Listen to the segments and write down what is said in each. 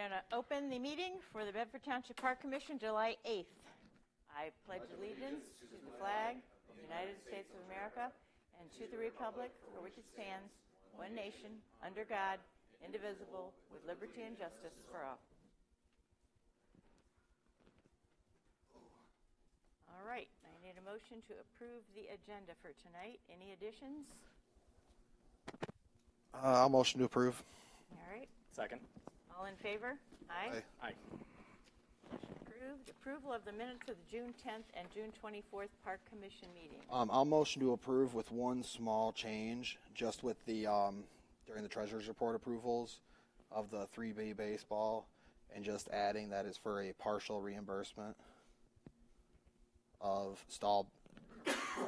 going to open the meeting for the Bedford Township Park Commission July 8th. I pledge allegiance to the flag of the United States of America and to the republic for which it stands, one nation, under God, indivisible, with liberty and justice for all. All right, I need a motion to approve the agenda for tonight. Any additions? I'll motion to approve. All right. Second. All in favor? Aye. Aye. Motion approved. Approval of the minutes of the June 10th and June 24th Park Commission meeting. I'll motion to approve with one small change, just with the during the treasurer's report approvals of the 3B baseball, and just adding that is for a partial reimbursement of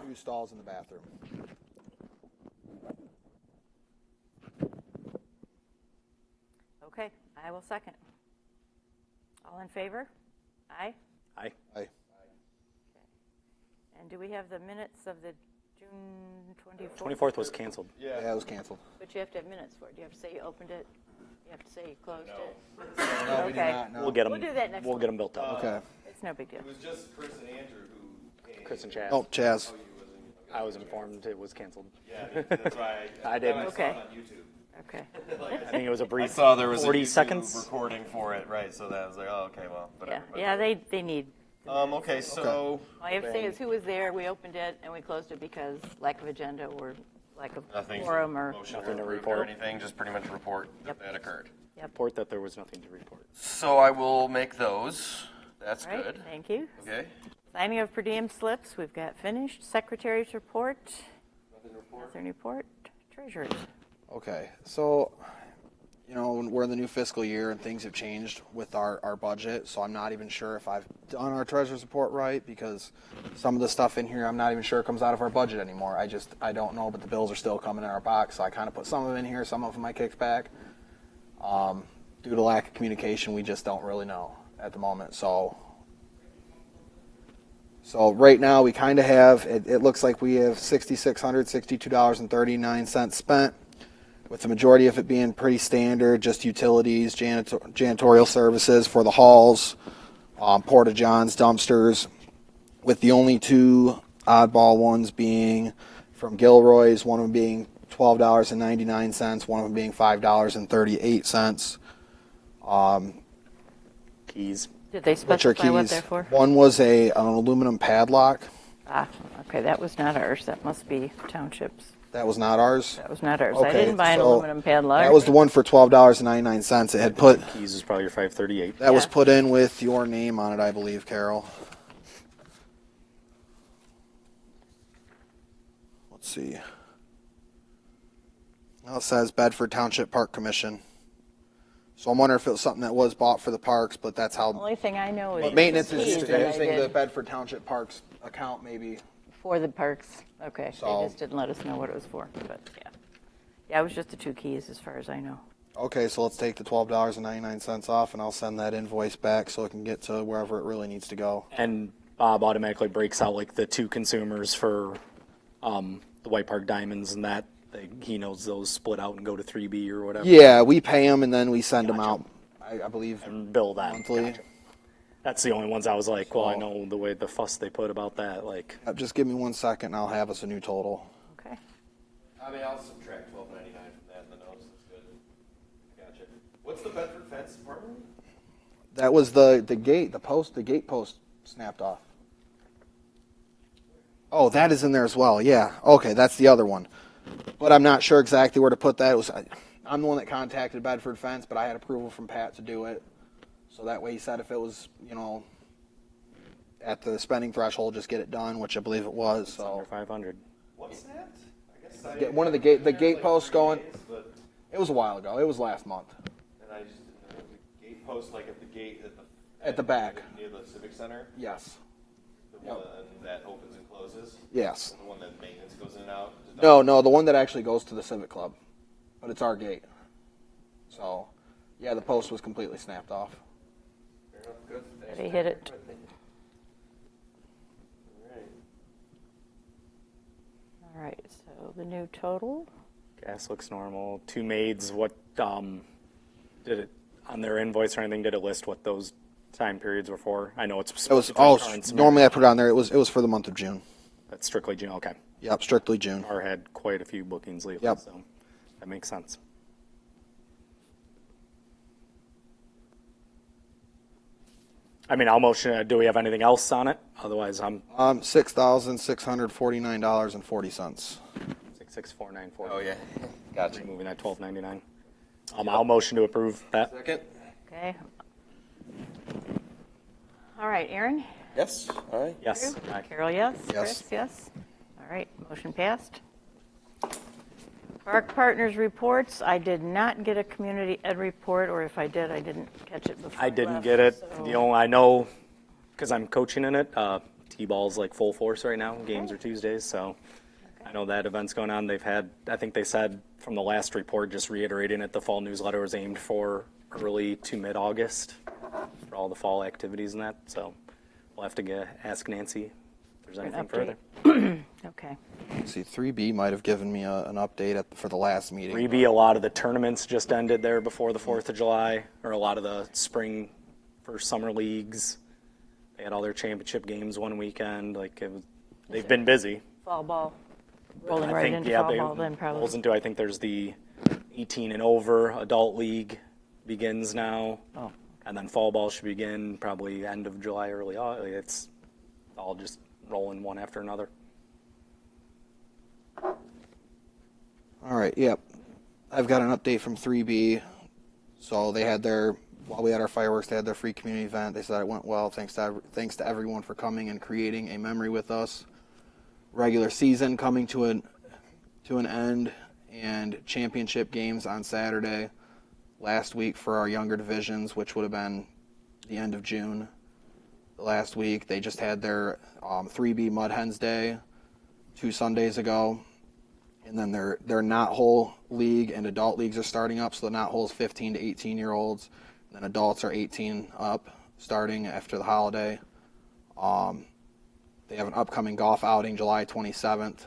new stalls in the bathroom. Okay, I will second. All in favor? Aye. Aye. Aye. And do we have the minutes of the June 24th? 24th was canceled. Yeah, it was canceled. But you have to have minutes for it. Do you have to say you opened it? You have to say you closed it? No, we did Okay. not. No. We'll get them. We'll do that next We'll week. get them built up. Okay. It's no big deal. It was just Chris and Andrew who came. Chris and Chaz. Oh, Chaz. Oh, you wasn't. I was informed it was canceled. Yeah, that's why I didn't. I saw Okay. it on YouTube. Okay. I think it was a I brief saw there was 40 a YouTube seconds. recording for it, right? So that was like, oh, okay, well, Yeah, whatever. yeah, they need. Okay, so All you have to say is who was there, we opened it, and we closed it because lack of agenda or lack of nothing. quorum or. Motion Nothing to approve report. or anything. Just pretty much a report Yep. that occurred. Report that there was nothing to report. So I will make those. That's All right, good. thank you. Okay. Signing of per diem slips, we've got finished. Secretary's report. Nothing to report. Nothing report. Treasurer's. Okay, so, we're in the new fiscal year and things have changed with our budget, so I'm not even sure if I've done our treasurer's report right, because some of the stuff in here, I'm not even sure comes out of our budget anymore. I don't know, but the bills are still coming in our box, so I kind of put some of them in here, some of them I kicked back. Due to lack of communication, we just don't really know at the moment, so right now we kind of have, it looks like we have $6,662.39 spent, with the majority of it being pretty standard, just utilities, janitorial services for the halls, porta johns, dumpsters, with the only two oddball ones being from Gilroy's, one of them being $12.99, one of them being $5.38. Keys. Did they Which are specify what keys. they're for? One was an aluminum padlock. Okay, that was not ours. That must be Township's. That was not ours. That was not ours. I Okay, didn't buy an so aluminum padlock. That was the one for $12.99. It had put Keys is probably your 538. that was Yeah. put in with your name on it, I believe, Carol. Let's see. Well, it says Bedford Township Park Commission. So I'm wondering if it was something that was bought for the parks, but that's The how. only thing I know is. But maintenance is keys used that I using did the Bedford Township Parks account, maybe. For the parks. Okay, So- they just didn't let us know what it was for, but yeah. Yeah, it was just the two keys as far as I know. Okay, so let's take the $12.99 off, and I'll send that invoice back so it can get to wherever it really needs to go. And Bob automatically breaks out like the two consumers for the White Park Diamonds and that. He knows those split out and go to 3B or whatever. Yeah, we pay them and then we send them Gotcha. out. I believe And bill that. monthly. Gotcha. That's the only ones I was like, well, I know the way the fuss they put about that. Like, Just give me 1 second, and I'll have us a new total. Okay. I mean, I'll subtract $12.99 from that in the notes. That's good. Gotcha. What's the Bedford Fence Department? That was the gate, the gate post snapped off. Oh, that is in there as well. Yeah. Okay, that's the other one. But I'm not sure exactly where to put that. I'm the one that contacted Bedford Fence, but I had approval from Pat to do it. So that way he said if it was, at the spending threshold, just get it done, which I believe it was. under So 500. What's that? I guess I Get one of the gate posts going. But, It was a while ago. It was last month. and I just didn't know the gate post, like at the gate At the back. near the Civic Center. Yes. The one that opens and closes. Yes. The one that maintenance goes in and out. No, the one that actually goes to the Civic Club, but it's our gate. So, yeah, the post was completely snapped off. Fair enough. Good. Thanks They for hit taking it. my opinion. All right. All right, so the new total. Gas looks normal. Two maids. What did it? on their invoice or anything, did it list what those time periods were for? I know it's It was between all, current semester. normally I put it on there, it was for the month of June. That's strictly June, okay. Yep, strictly June. Our had quite a few bookings lately, Yep. so that makes sense. I mean, I'll motion, do we have anything else on it? Otherwise, I'm $6,649.40. 66494. Oh, yeah. Gotcha. Moving that 1299. I'll motion to approve that. Second? Okay. All right, Aaron? Yes. All right. Yes. Drew? Aye. Carol, yes? Yes. Chris, yes? All right, motion passed. Park Partners reports, I did not get a community ed report, or if I did, I didn't catch it before I didn't left, get it. so- The only I know, because I'm coaching in it, T-ball's like full force right now. Games are Tuesdays, so I know that event's going on. They've had, I think they said from the last report, just reiterating it, the fall newsletter was aimed for early to mid-August for all the fall activities and that. So we'll have to ask Nancy if there's An anything update. further. Okay. See, 3B might have given me an update for the last meeting. 3B, a lot of the tournaments just ended there before the 4th of July, or a lot of the spring for summer leagues. They had all their championship games one weekend. Like it was, they've been busy. Fall ball, rolling I right think, into yeah, fall they ball then probably. rolls into, I think there's the 18 and over adult league begins now. Oh. And then fall ball should begin probably end of July, early August. It's all just rolling one after another. All right, yep. I've got an update from 3B. So they had while we had our fireworks, they had their free community event. They said it went well. Thanks to everyone for coming and creating a memory with us. Regular season coming to an end, and championship games on Saturday last week for our younger divisions, which would have been the end of June. Last week they just had their 3B Mud Hens Day 2 Sundays ago. And then their Knot Hole League and adult leagues are starting up. So the Knot Hole is 15 to 18-year-olds. And then adults are 18 up starting after the holiday. They have an upcoming golf outing July 27th.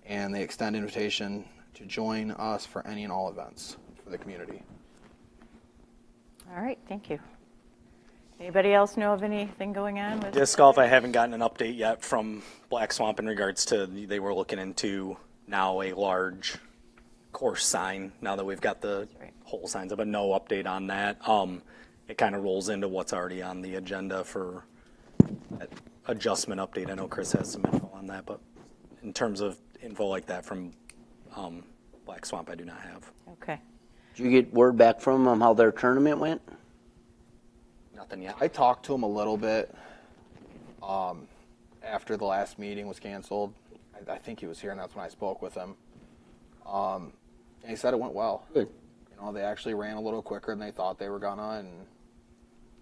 And they extend invitation to join us for any and all events for the community. All right, thank you. Anybody else know of anything going on with Disc golf, I haven't gotten an update yet from Black Swamp in regards to, they were looking into now a large course sign now that we've got the right. whole signs up, but no update on that. It kind of rolls into what's already on the agenda for that adjustment update. I know Chris has some info on that, but in terms of info like that from Black Swamp, I do not have. Okay. Did you get word back from them how their tournament went? Nothing yet. I talked to him a little bit after the last meeting was canceled. I think he was here, and that's when I spoke with him. And he said it went well. Good. You know, they actually ran a little quicker than they thought they were gonna, and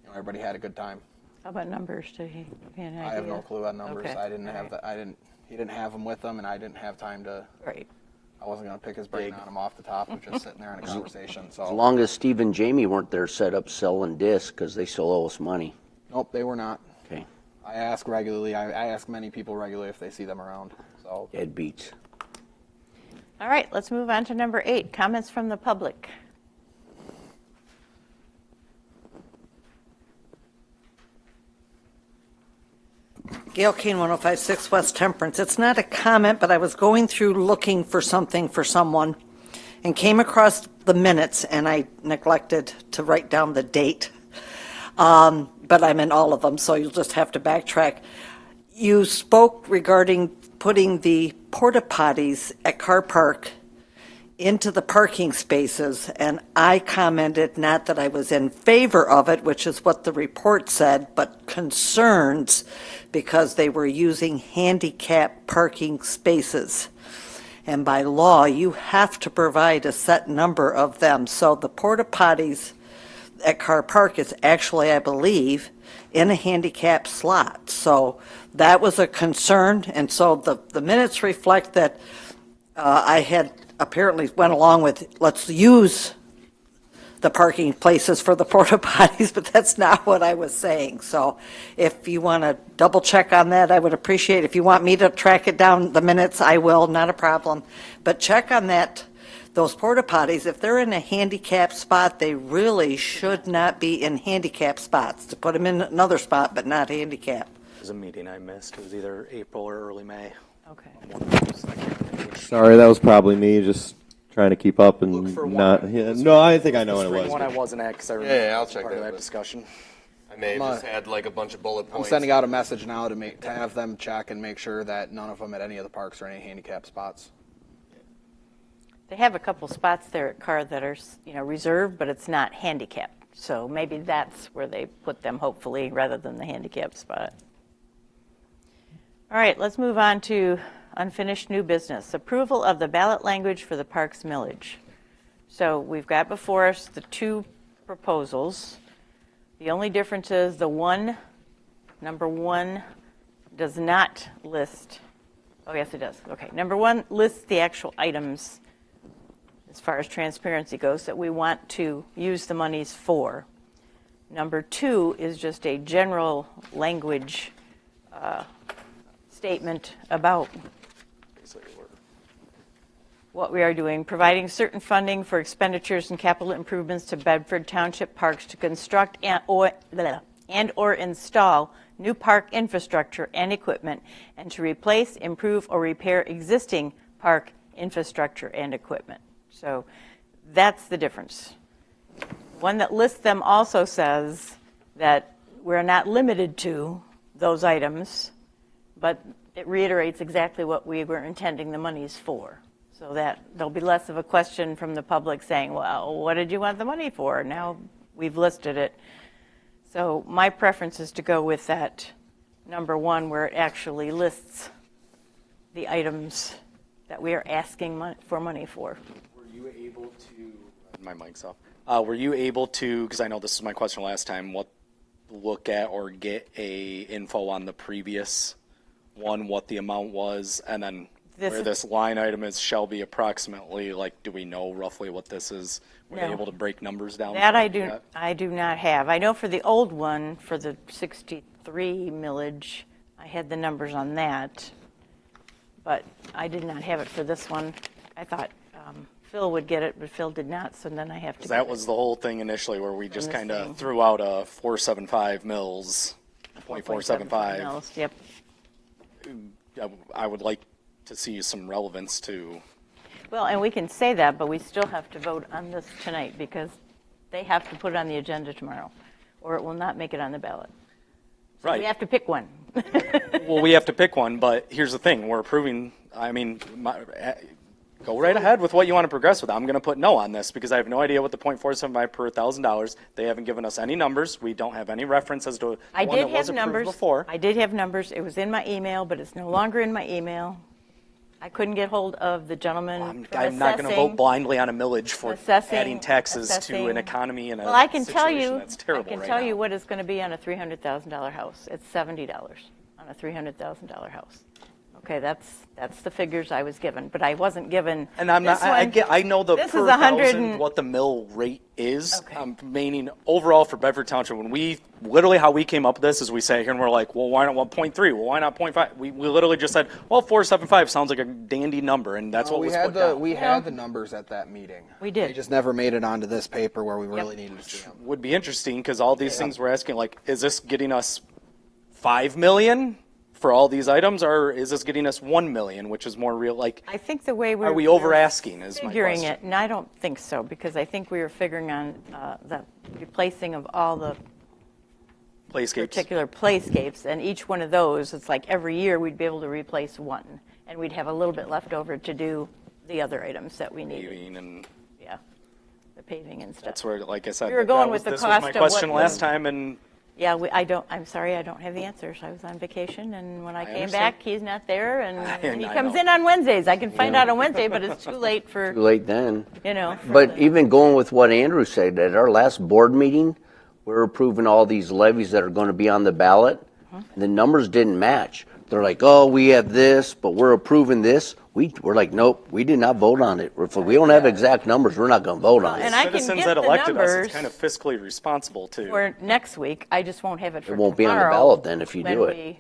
everybody had a good time. How about numbers? Did he give you an idea? I have no clue on numbers. Okay. I didn't All have right. he didn't have them with him, and I didn't have time to. Right. I wasn't gonna pick his brain on him off the top of just sitting there in a conversation. As So long as Steve and Jamie weren't there set up selling discs because they still owe us money. nope, they were not. Okay. I ask regularly. I ask many people regularly if they see them around. So Dead beats. All right, let's move on to number 8, comments from the public. Gail Kane, 1056 West Temperance. It's not a comment, but I was going through looking for something for someone and came across the minutes, and I neglected to write down the date. But I'm in all of them, so you'll just have to backtrack. You spoke regarding putting the porta potties at Car Park into the parking spaces, and I commented not that I was in favor of it, which is what the report said, but concerns because they were using handicap parking spaces. And by law, you have to provide a set number of them. So the porta potties at Car Park is actually, I believe, in a handicap slot. So that was a concern, and so the minutes reflect that I had apparently went along with, let's use the parking places for the porta potties, but that's not what I was saying. So if you want to double check on that, I would appreciate it. If you want me to track it down, the minutes, I will, not a problem. But check on that those porta potties, if they're in a handicap spot, they really should not be in handicap spots. To put them in another spot, but not handicap. There's a meeting I missed. It was either April or early May. Okay. One of those, I can't remember which. Sorry, that was probably me just trying to keep up and Look for one. not. Yeah, no, I think I know what it One I was. wasn't at because I remember Yeah, I'll check part of that that list. discussion. I may have just had like a bunch of bullet I'm points. sending out a message now to have them check and make sure that none of them at any of the parks are any handicap spots. They have a couple spots there at Carr that are, reserved, but it's not handicapped. So maybe that's where they put them, hopefully, rather than the handicap spot. All right, let's move on to unfinished new business. Approval of the ballot language for the parks millage. So we've got before us the two proposals. The only difference is number one does not list, oh yes it does, okay. Number one lists the actual items as far as transparency goes that we want to use the monies for. Number two is just a general language statement about what we are doing, providing certain funding for expenditures and capital improvements to Bedford Township parks to construct and or install new park infrastructure and equipment, and to replace, improve, or repair existing park infrastructure and equipment. So that's the difference. One that lists them also says that we're not limited to those items, but it reiterates exactly what we were intending the monies for. So that there'll be less of a question from the public saying, well, what did you want the money for? Now we've listed it. So my preference is to go with that number one where it actually lists the items that we are asking for money for. Were you able to, my mic's off, were you able to, because I know this is my question last time, look at or get a info on the previous one, what the amount was, and then where this line item is shall be approximately, like, do we know roughly what this is? Were they No. able to break numbers down? That I yet? do not have. I know for the old one, for the 63 millage, I had the numbers on that, but I did not have it for this one. I thought Phil would get it, but Phil did not, so then I have to. That was the whole thing initially, where we just this kind thing. of threw out a 475 mils, 0.475. Mils, yep. I would like to see some relevance to. Well, and we can say that, but we still have to vote on this tonight because they have to put it on the agenda tomorrow, or it will not make it on the ballot. So Right. we have to pick one. Well, we have to pick one, but here's the thing: we're approving. I mean, go right ahead with what you want to progress with. I'm going to put no on this because I have no idea what the 0.475 per $1,000. They haven't given us any numbers. We don't have any reference as to I one did that was have approved numbers. before. I did have numbers. It was in my email, but it's no longer in my email. I couldn't get hold of the gentleman from I'm not going to vote blindly on a millage for assessing- adding taxes to assessing- an economy and a Well, I can tell situation you, that's terrible I can right tell now. you what it's going to be on a $300,000 house. It's $70 on a $300,000 house. Okay, that's the figures I was given, but I wasn't given. And I'm not. this one. I know the This per is 100 thousand and- what the mill rate is. Okay. Meaning overall for Bedford Township, when we literally how we came up with this is we sat here and we're like, well, why not 1.3? Well, why not 0.5? We literally just said, well, 475 sounds like a dandy number, and that's what we was had put the down. we had the numbers at that meeting. We did. They just never made it onto this paper where we really needed to see them. Would be interesting because all these things we're asking, like, is this getting us 5 million for all these items, or is this getting us 1 million, which is more real? Like, I think the way are we over asking? Is my figuring question. it, and I don't think so, because I think we were figuring on the replacing of all the Playscapes. particular playscapes, and each one of those, it's like every year we'd be able to replace one, and we'd have a little bit left over to do the other items that we needed. Paving and Yeah, the paving and stuff. that's where, like I said, We were going that was, with the this cost was of my question what last the- time, and Yeah, I'm sorry, I don't have the answers. I was on vacation, and when I came understand. back, he's not there, and he I comes know. in on Wednesdays. I can find out on Wednesday, but it's too late for, Too late then. for But the- even going with what Andrew said, at our last board meeting, we're approving all these levies that are going to be on the ballot, and the numbers didn't match. They're like, oh, we have this, but we're approving this. We're like, nope, we did not vote on it. If we don't have exact numbers, we're not going to vote on and it. I can citizens get that the elected us, numbers it's kind of fiscally responsible too. for next week. I just won't have it for It won't be on the tomorrow ballot then if you when do it.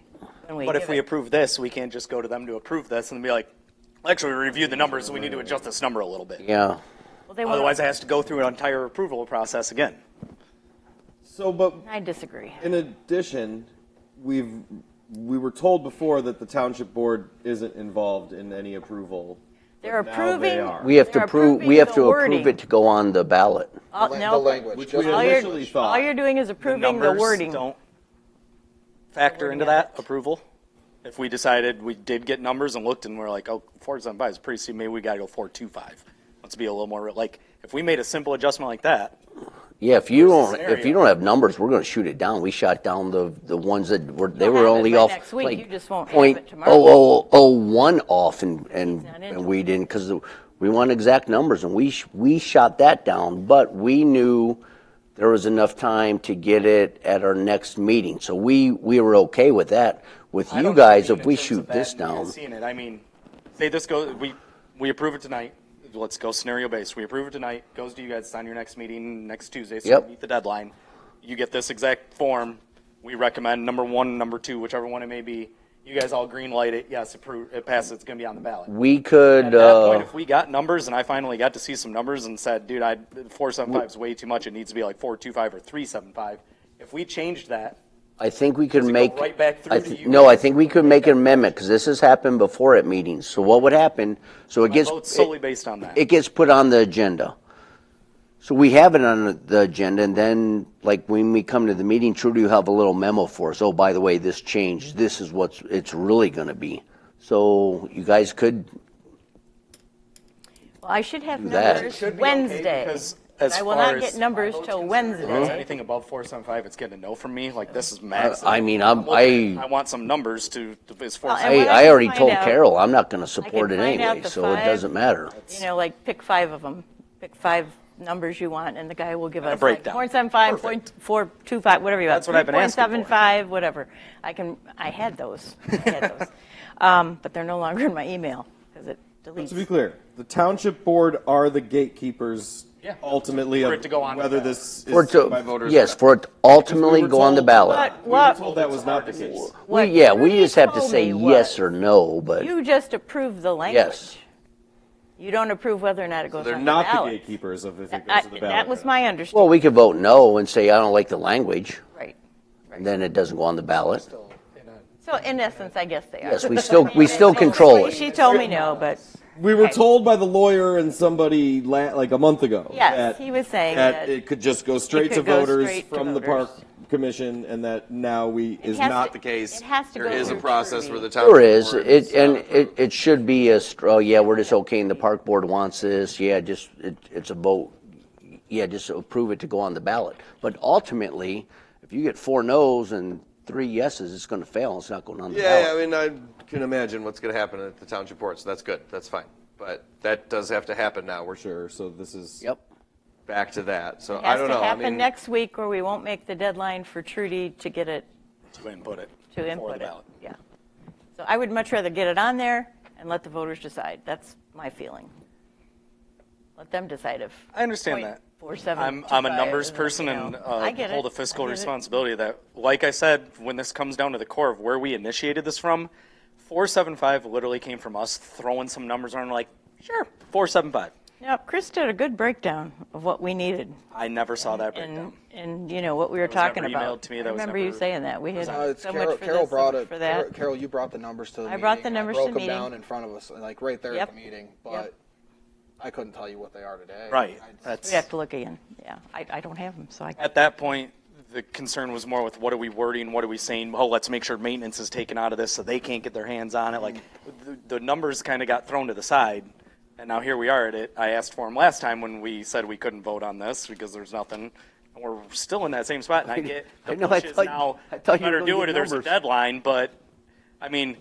when we But if give we it. approve this, we can't just go to them to approve this and be like, Actually, we reviewed the numbers, so we need to adjust this number a little bit. Yeah. Well, they want. Otherwise, it has to go through an entire approval process again. So, but I disagree. in addition, we were told before that the township board isn't involved in any approval. They're but now they approving. are. We have to They're prove, we approving have the to wording. approve it to go on the ballot. The No, language. Which just we all the you're, initially language. thought. all you're doing is The approving the numbers wording. don't factor into that approval. If we decided we did get numbers and looked and we're like, oh, 475 is pretty steep, maybe we got to go 425. Let's be a little more like if we made a simple adjustment like that. Yeah, if you Where's the don't, if you scenario? don't have numbers, we're gonna shoot it down. We shot down the ones that were, they You'll were have it only by off next week. like You just won't have point it tomorrow. 0.0001 off not and into we didn't, because we want exact numbers and we shot that down, but we knew there was enough time to get it at our next meeting. So we were okay with that. With I you don't guys, mean if in we terms shoot of that this and you guys down, seeing it, I mean, say this goes, we approve it tonight. Let's go scenario based. We approve it tonight. Goes to you guys. Sign your next meeting next Tuesday. So Yep. you meet the deadline. You get this exact form. We recommend number 1, number 2, whichever one it may be. You guys all green light it. Yes, approve. It passes. It's going to be on the ballot. we could, At that point, if we got numbers and I finally got to see some numbers and said, dude, 475 is way too much. It needs to be like 425 or 375. If we changed that, I think we could Does it go make. right back through to you No, I guys? think we could make an amendment, because this has happened before at meetings. So what would happen, so it my gets. vote's solely based on that. It gets put on the agenda. So we have it on the agenda, and then, like, when we come to the meeting, Trudy will have a little memo for us. Oh, by the way, this changed. This is what it's really gonna be. So you guys could, Well, I should have Do that. numbers Should be okay, Wednesday. because as I will far not as get numbers my vote's till concerned, if it's Wednesday. Anything above 475, it's getting a no from me. Like this is max. I mean, I want some numbers to as Well, 475. and what I I can already find told out- Carol, I'm not gonna support it find out anyway, the so it 5. doesn't matter. You know, like pick 5 of them. Pick 5 numbers you want, and the guy will give us like breakdown. 0.75, Perfect. 0.425, whatever you want. That's what I've been asking for. 3.75, whatever. I had those. But they're no longer in my email because it deletes. To be clear, the township board are the gatekeepers Yeah. ultimately For of it to go on whether with that. this For is it by to, voters. yes, for it to ultimately go on the ballot. We were told that was not the case. What We Trudy just have to told say me yes was, or no, but, You just approve the language. yes. You don't approve whether or not it goes They're on not the the ballot. gatekeepers of if it goes to the ballot. That was my understanding. Well, we could vote no and say, I don't like the language, Right. and then it doesn't go on the ballot. So in essence, I guess they are. Yes, we still control it. She told me no, but We were told by the lawyer and somebody like a month ago. Yes, that, he was saying that that it could just go straight to could go voters straight to from the voters. park commission, and that now is has not to- the case. it has to There go is a through process Trudy. where the township There is, board it should be oh, yeah, we're just okaying the park board wants this, yeah, it's a vote. Yeah, just approve it to go on the ballot. But ultimately, if you get 4 no's and 3 yeses, it's gonna fail, it's not going on the Yeah, ballot. I mean, I can imagine what's going to happen at the township board, so that's good. That's fine. But that does have to happen now. We're Sure. So this is Yep. back to that. So It I has don't to know. I happen mean, next week, or we won't make the deadline for Trudy to get it, to input it. to for input the it. ballot. Yeah. So I would much rather get it on there and let the voters decide. That's my feeling. Let them decide if. I understand that. 0.4725 I'm a numbers is, person you know, and I get hold it. a fiscal I get it. responsibility that, like I said, when this comes down to the core of where we initiated this from, 475 literally came from us throwing some numbers around like, sure, 475. Yeah, Chris did a good breakdown of what we needed. I never saw that breakdown. And you know, what we were was never talking about. emailed to me. I That was remember you never- saying that. We had It's so Carol, much for Carol this, brought so much it. for that. Carol, you brought the numbers to the I meeting. brought the and numbers I to broke the them meeting. down in front of us, like right there Yep. at the meeting. But Yep. I couldn't tell you what they are today. Right. I- That's, We have to look again. Yeah, I don't have them, so I. at that point, the concern was more with what are we wording, what are we saying? Oh, let's make sure maintenance is taken out of this so they can't get their hands on it. Like the numbers kind of got thrown to the side, and now here we are at it. I asked for them last time when we said we couldn't vote on this because there's nothing. And we're still in that same spot, and I get the I know, push I is thought- now I thought you were better gonna do get it or there's a numbers. deadline. But I mean,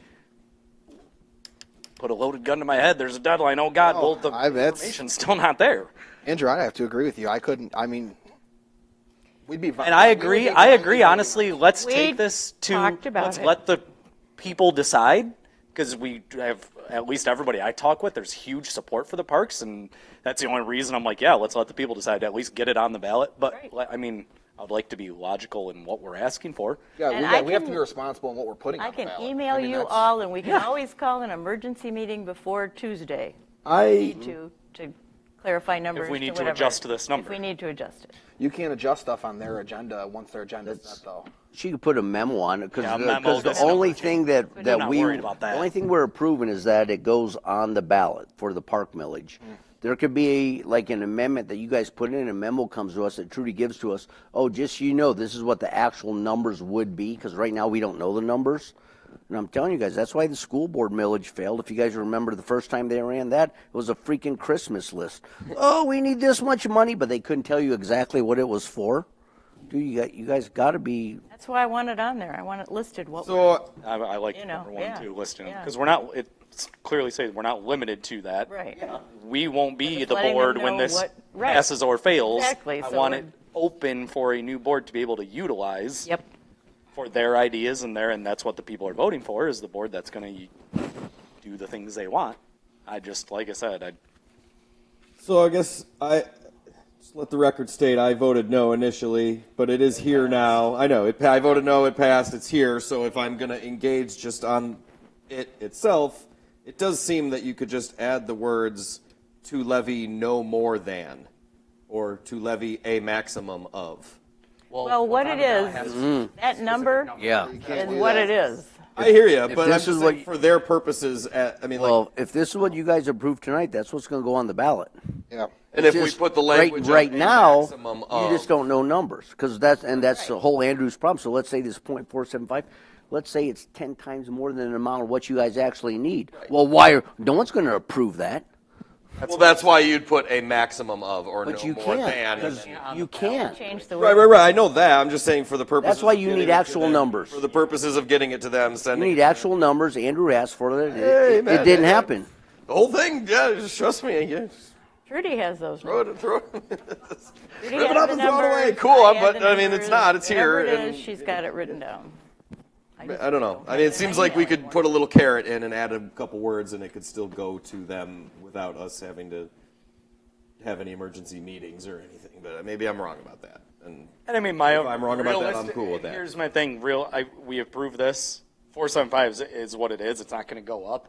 put a loaded gun to my head. There's a deadline. Oh God, No, well the that's- information's still not there. Andrew, I have to agree with you. I couldn't. I mean, we'd be. And I agree. I agree. Honestly, let's We take this to. talked about Let's it. let the people decide because we have at least everybody I talk with. There's huge support for the parks, and that's the only reason I'm like, yeah, let's let the people decide. At least get it on the ballot. But Right. I mean, I would like to be logical in what we're asking for. Yeah, And we have to be responsible in what we're putting I on the can ballot. email I mean, you that's- all, and we can always call an emergency meeting before Tuesday. I To clarify numbers. we need to whatever. adjust to this If number. we need to adjust it. You can't adjust stuff on their agenda once their agenda's set, though. She could put a memo on it, because Yeah, a memo, the this only number thing change. that I'm not worried about that. the only thing we're approving is that it goes on the ballot for the park millage. There could be like an amendment that you guys put in, a memo comes to us that Trudy gives to us. Oh, just so you know, this is what the actual numbers would be, because right now we don't know the numbers. And I'm telling you guys, that's why the school board millage failed. If you guys remember the first time they ran that, it was a freaking Christmas list. Oh, we need this much money, but they couldn't tell you exactly what it was for. Dude, you guys got to be. That's why I want it on there. I want it listed. so I like You know, number one yeah, too, listing yeah. because we're not. It clearly says we're not limited to that. Right. We won't be just the letting board them when know this what- right. passes or fails. Exactly, I so want we're- it open for a new board to be able to utilize. Yep. For their ideas and that's what the people are voting for, is the board that's going to do the things they want. Like I said, So I guess just let the record state I voted no initially, but it is here now. I know I voted no. It passed. It's here. So if I'm going to engage just on it itself, it does seem that you could just add the words "to levy no more than," or "to levy a maximum of." Well, what it is, that number Yeah. is what it is. I hear you, but I'm this just is saying what- for their purposes. I mean, Well, if this is what you guys approved tonight, that's what's going to go on the ballot. Yeah. and It's if we just put the language right of a now, maximum you of, just don't know numbers, because that's the whole Andrew's problem. So let's say this 0.475. Let's say it's 10 times more than the amount of what you guys actually need. Well, no one's going to approve that. well, that's why you'd put a maximum of or But no you more can't, than. 'cause you can't. Change the Right, word. right, right. I know that. I'm just saying for the purposes. That's why of you getting need it to actual them, numbers. For the purposes of getting it to them, You sending need it. actual numbers. Andrew asked for it. Hey, It man, didn't hey, happen. The whole thing, yeah, just trust me. Yeah, just Trudy has those throw numbers. it, throw it. Trudy Rip it has up the and throw it away. numbers. Cool, I have but, the I mean, it's numbers. not. It's Whatever here, it and- is, she's got it written down. I don't know. I mean, it seems like we could put a little carrot in and add a couple words, and it could still go to them without us having to have any emergency meetings or anything. But maybe I'm wrong about that. And I mean, if I'm wrong about that, I'm cool with that. Here's my thing. We approve this. 475 is what it is. It's not going to go up.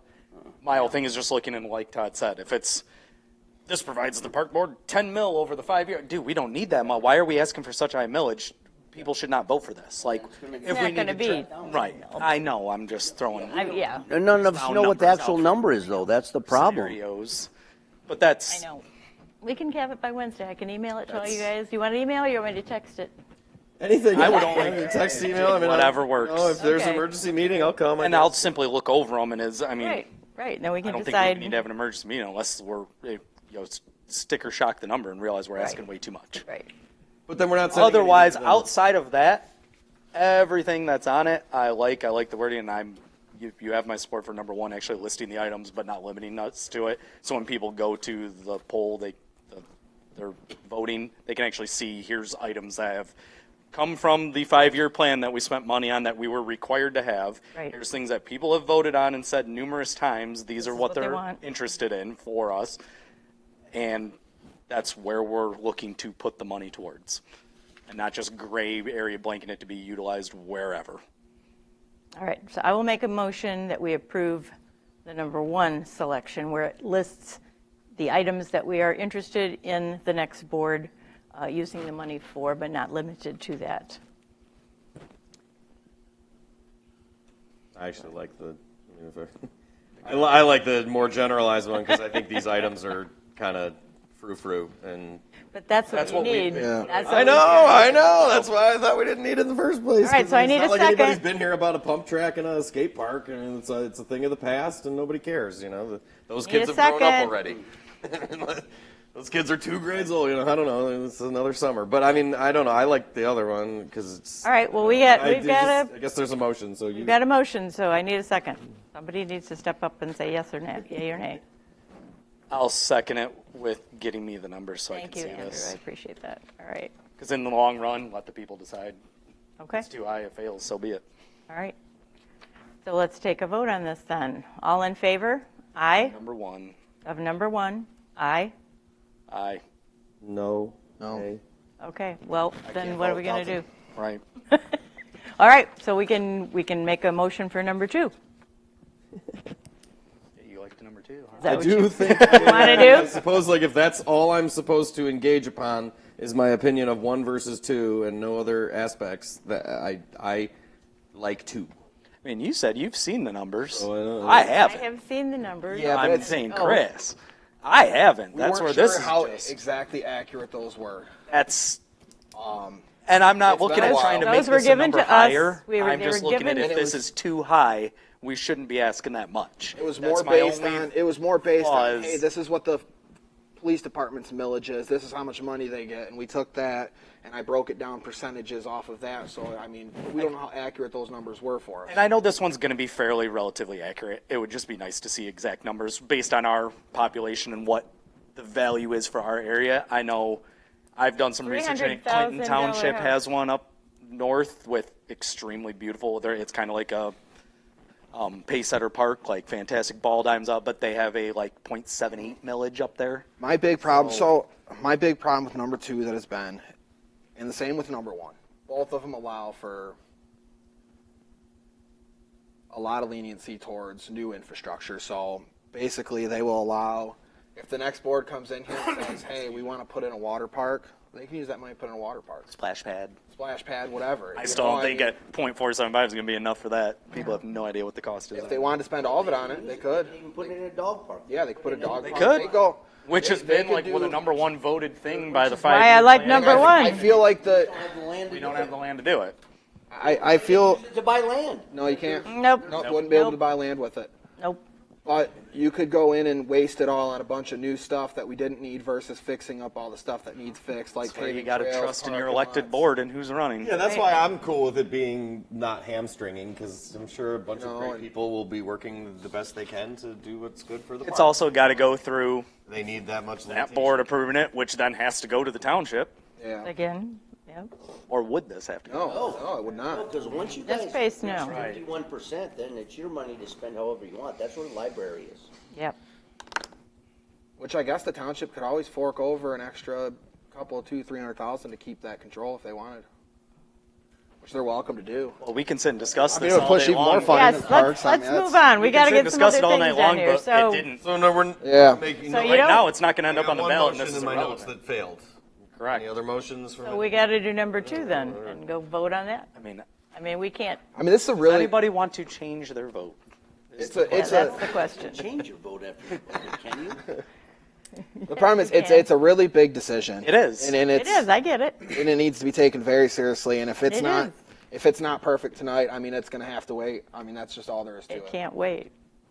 My whole thing is just looking in, like Todd said, if this provides the park board 10 mil over the 5 year. Dude, we don't need that much. Why are we asking for such high millage? People should not vote for this. Like, if not we need gonna to be. right. I know. I'm just throwing Yeah, None of us round know what the numbers actual out number is, though. That's the problem. scenarios, but that's I know. We can have it by Wednesday. I can email it to all you guys. Do you want to email or you want me to text it? Anything. I would only text, email. I mean, whatever I'll- works. You know, if there's an Okay. emergency meeting, I'll come. I and I'll guess. simply look over them. And Right. Then we I can don't think decide. we need to have an emergency meeting unless we're sticker shock the number and realize we're asking way too much. Right. But then we're not. sending Otherwise, anything to them. outside of that, everything that's on it, I like the wording, and you have my support for number one, actually listing the items but not limiting us to it. So when people go to the poll, they're voting, they can actually see here's items that have come from the 5-year plan that we spent money on that we were required to have. Right. Here's things that people have voted on and said numerous times. These are is what what they they're want. interested in for us. And that's where we're looking to put the money towards. And not just gray area blanking it to be utilized wherever. All right. So I will make a motion that we approve the number one selection where it lists the items that we are interested in the next board using the money for, but not limited to that. I actually like the. I, mean, I like the more generalized one because I think these items are kind of frou-frou and. But that's That's what what we we- need. Yeah. That's what I we know, got. I know. That's why I thought we didn't need it in the first place. All right, so I need it's not a like anybody's second. been here about a pump track and a skate park, and it's a thing of the past, and nobody cares. You know, those Need kids a have grown up second. already. Those kids are 2 grades old. You know, I don't know. It's another summer, but I mean, I don't know. I like the other one because it's. All right. Well, we've got I guess there's a motion, so you. we've got a motion, so I need a second. Somebody needs to step up and say yes or no, yay or nay. I'll second it with getting me the numbers so Thank I you, can see Andrew. I this. appreciate that. All right. Because in the long run, let the people decide. Okay. It's too high, it fails, so be it. All right. So let's take a vote on this then. All in favor? Aye. Number one, Of number one? Aye. aye. No. No. Okay. Okay, well, then what are we going to do? Right. All right, so we can make a motion for number 2. You like the number 2, huh? Is that I what do you think want to I do? suppose like if that's all I'm supposed to engage upon is my opinion of 1 versus 2 and no other aspects, that I like 2. I mean, you said you've seen the numbers. Oh, I I haven't. have seen the numbers. Yeah, but I'm it's- saying oh. Chris. I haven't. We That's weren't where sure this is how just. exactly accurate those were. That's. And I'm not It's looking been a at while. trying to Those make were this a given number to us. higher. They I'm were just looking given- at And if it this was- is too high, we shouldn't be asking that much. It was That's more my based only on. It was more based on. flaws. Hey, this is what the police department's millage is. This is how much money they get, and we took that and I broke it down percentages off of that. So I mean, we don't know how accurate those numbers were for us. And I know this one's going to be fairly relatively accurate. It would just be nice to see exact numbers based on our population and what the value is for our area. I know I've done some research, and Clinton $300,000 Township house. has one up north with extremely beautiful. It's kind of like a Paysetter Park, like fantastic ball dimes up, but they have a like 0.78 millage up there. My big problem. So my big problem with number 2 that has been, and the same with number 1. Both of them allow for a lot of leniency towards new infrastructure. So basically, they will allow, if the next board comes in here and says, "Hey, we want to put in a water park," they can use that money to put in a water park, Splash pad. splash pad, whatever. I You still know, don't think mean, at 0.475 is going to be enough for that. People have no idea what the cost is. if they wanted to spend all of it on it, they could. Even put it in a dog park. Yeah, they could put a dog. They park. could. They go. Which they- has they been could like one of the number 1 voted thing by the why 5-year I like plan. number I 1. feel like the. Don't have the land We don't have the land to do it. I feel. to buy land. No, you can't. Nope. Nope, wouldn't be able Nope. to buy land with it. Nope. But you could go in and waste it all on a bunch of new stuff that we didn't need versus fixing up all the stuff that needs fixed, like Where you paving got to trails, trust in your parking elected lots. board and who's running. Yeah, that's why I'm cool with it being not hamstringing, because I'm sure a bunch of No, great and- people will be working the best they can to do what's good for the It's park. also got to go through They need that much that limitation. board approving it, which then has to go to the township. Yeah. Again, yeah. Or would this have to go? No, it would not. Because once you That's guys based now. 51%, then it's your money to spend however you want. That's what a library is. Yep. Which I guess the township could always fork over an extra couple, 200,000-300,000 to keep that control if they wanted. Which they're welcome to do. Well, we can sit and discuss I mean, this it would all push day even long. more fun. but- in Yes, the let's parks, I mean, move that's- on. We we got to can sit and get some discuss other it all things night done long, here. but So, it didn't. So no, we're Yeah. making So no, you Right don't- now, it's not going to end I up got on the one ballot, and motion this is in my notes irrelevant. that failed. Correct. Any other motions from so we got to do number 2 then and go vote on that. I mean, We can't. I mean, this is a does really. anybody want to change their vote? It's Yeah, a. that's the question. Change your vote after you voted, can you? The problem is, you can. it's a really big decision. It is. and It it's, is. I get it. and it needs to be taken very seriously. And if it's It not, is. if it's not perfect tonight, I mean, it's going to have to wait. I mean, that's just all there is to it. It can't wait.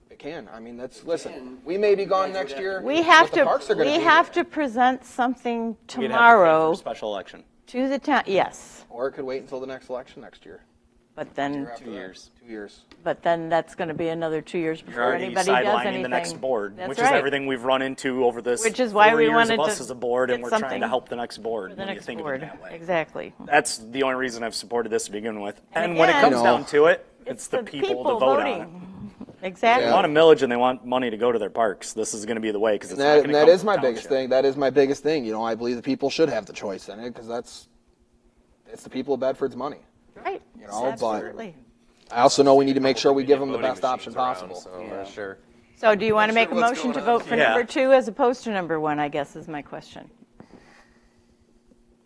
It can. I mean, listen. We may be gone next year. We have but the parks are to. gonna We be have here. to present something We'd have to pay for tomorrow a special election. to the town. Yes, Or it could wait until the next election next year. but then, After 2 that. years. 2 years. but then that's going to be another 2 years You're before already anybody does sidelining anything. the next board, That's which right. is everything we've run into over this Which is why 4 we years wanted of us to as a board, and get we're trying something to help the next board. For the when you next think board. of it that way. Exactly. That's the only reason I've supported this to begin with. And And when it again- comes down to it, it's the people to vote on it. Exactly. They want a millage and they want money to go to their parks. This is going to be the way because it's And not that, going and to that come is from my the biggest township. thing. That is my biggest thing. You know, I believe the people should have the choice in it because it's the people of Bedford's money. Right. You know, but- Absolutely. I also know we need to make sure we give them the Voting best option machines around, possible. So, sure. So do you want to make a what's motion to going on. vote for Yeah. number 2 as opposed to number 1, I guess is my question.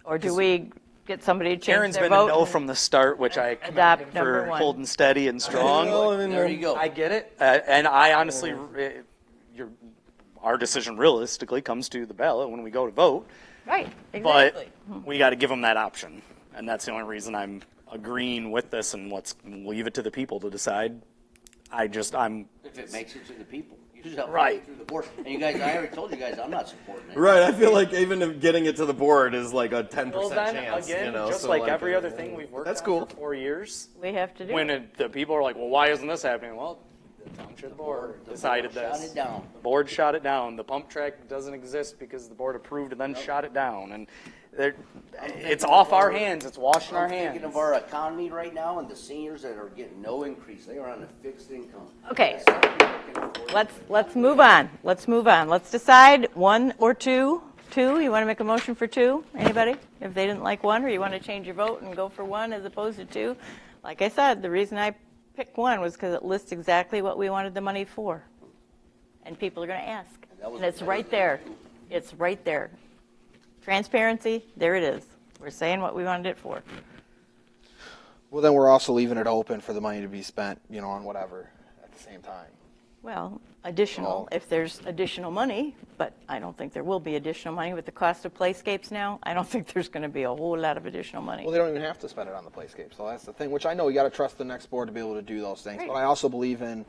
Or do we get somebody to change Karen's their been a vote? no and- from the start, which I commend Adopt him number for 1. holding steady and strong. There you go. I get it, and I honestly, our decision realistically comes to the ballot when we go to vote, Right, but exactly. we got to give them that option, and that's the only reason I'm agreeing with this. And let's leave it to the people to decide. I'm If it makes it to the people. You just have to Right. go through the board. And you guys, I already told you guys, I'm not supporting it. Right, I feel like even if getting it to the board is like a 10% well, then chance. again, you know, just so like every other thing we've worked that's on cool. for 4 years. We have to do When it. the people are like, well, why isn't this happening? Well, the township board decided Shot this. it down. The board shot it down. The pump track doesn't exist because the board approved and then shot it down. And it's off our hands. It's washing our I'm hands. thinking of our economy right now and the seniors that are getting no increase. They are on a fixed income. Okay. Some people can afford it. Let's move on. Let's move on. Let's decide 1 or 2 2? You want to make a motion for 2? Anybody? If they didn't like 1, or you want to change your vote and go for 1 as opposed to 2? Like I said, the reason I picked 1 was because it lists exactly what we wanted the money for. And people are going to ask. And it's right there. It's right there. Transparency, there it is. We're saying what we wanted it for. Well, then we're also leaving it open for the money to be spent, on whatever at the same time. Well, additional, if there's additional money, but I don't think there will be additional money with the cost of playscapes now. I don't think there's going to be a whole lot of additional money. Well, they don't even have to spend it on the playscape, so that's the thing, which I know you got to trust the next board to be able to do those things, Right. but I also believe in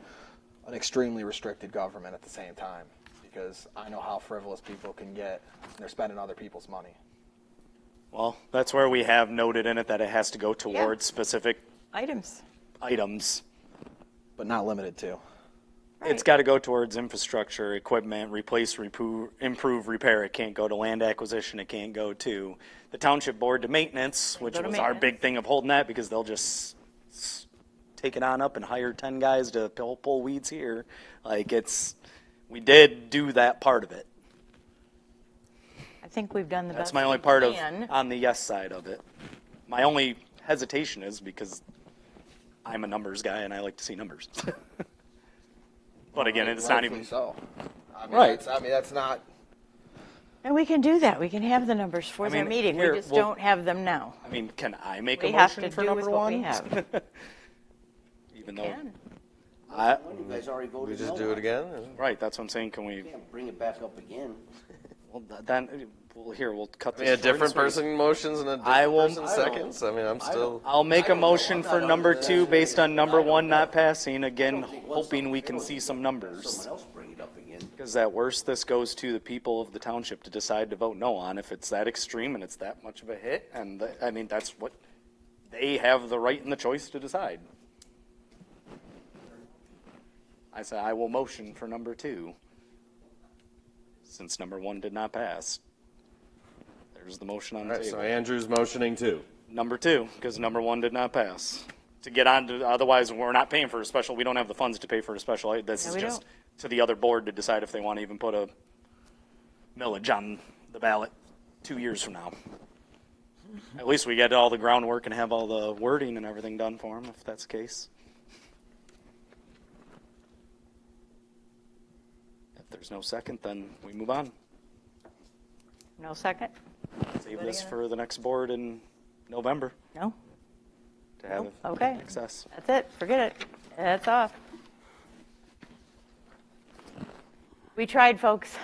an extremely restricted government at the same time, because I know how frivolous people can get when they're spending other people's money. Well, that's where we have noted in it that it has to go towards specific Items. items. But not limited to. It's got to go towards infrastructure, equipment, replace, improve, repair. It can't go to land acquisition. It can't go to the township board to maintenance, which Go to was our maintenance. big thing of holding that, because they'll just take it on up and hire 10 guys to pull weeds here. We did do that part of it. I think we've done the That's best my only we part of can. on the yes side of it. My only hesitation is because I'm a numbers guy and I like to see numbers. But again, it's not Rightfully even so. Right. That's not. And we can do that. We can have the numbers for their mean, meeting. here, We just we'll- don't have them now. I mean, can I make We a have motion to for do number with what we one? have. Even though, Can. You guys already voted We just no do on it again? right, that's what I'm saying. Can we? Yeah, bring it back up again. Well, then we'll cut I this. mean, a short and different sweet. person motions and a I different will- person seconds? I mean, I'm still. I'll make a don't know. motion I'm for not number under that. 2 based on number 1 not passing. I Again, don't think once hoping we something can fails, see some Someone numbers. else bring it up again. Because at worst, this goes to the people of the township to decide to vote no on if it's that extreme and it's that much of a hit. And I mean, that's what they have the right and the choice to decide. I say I will motion for number 2, since number 1 did not pass. There's the motion on All the right, table. so Andrew's motioning too. Number 2, because number 1 did not pass. To get on to, otherwise we're not paying for a special, we don't have the funds to pay for a special. This No, is we just don't. to the other board to decide if they want to even put a millage on the ballot 2 years from now. At least we get all the groundwork and have all the wording and everything done for them, if that's the case. If there's no second, then we move on. No second? Save this for the next board in November No? to have Nope. Okay. success. That's it. Forget it. That's off. We tried, folks.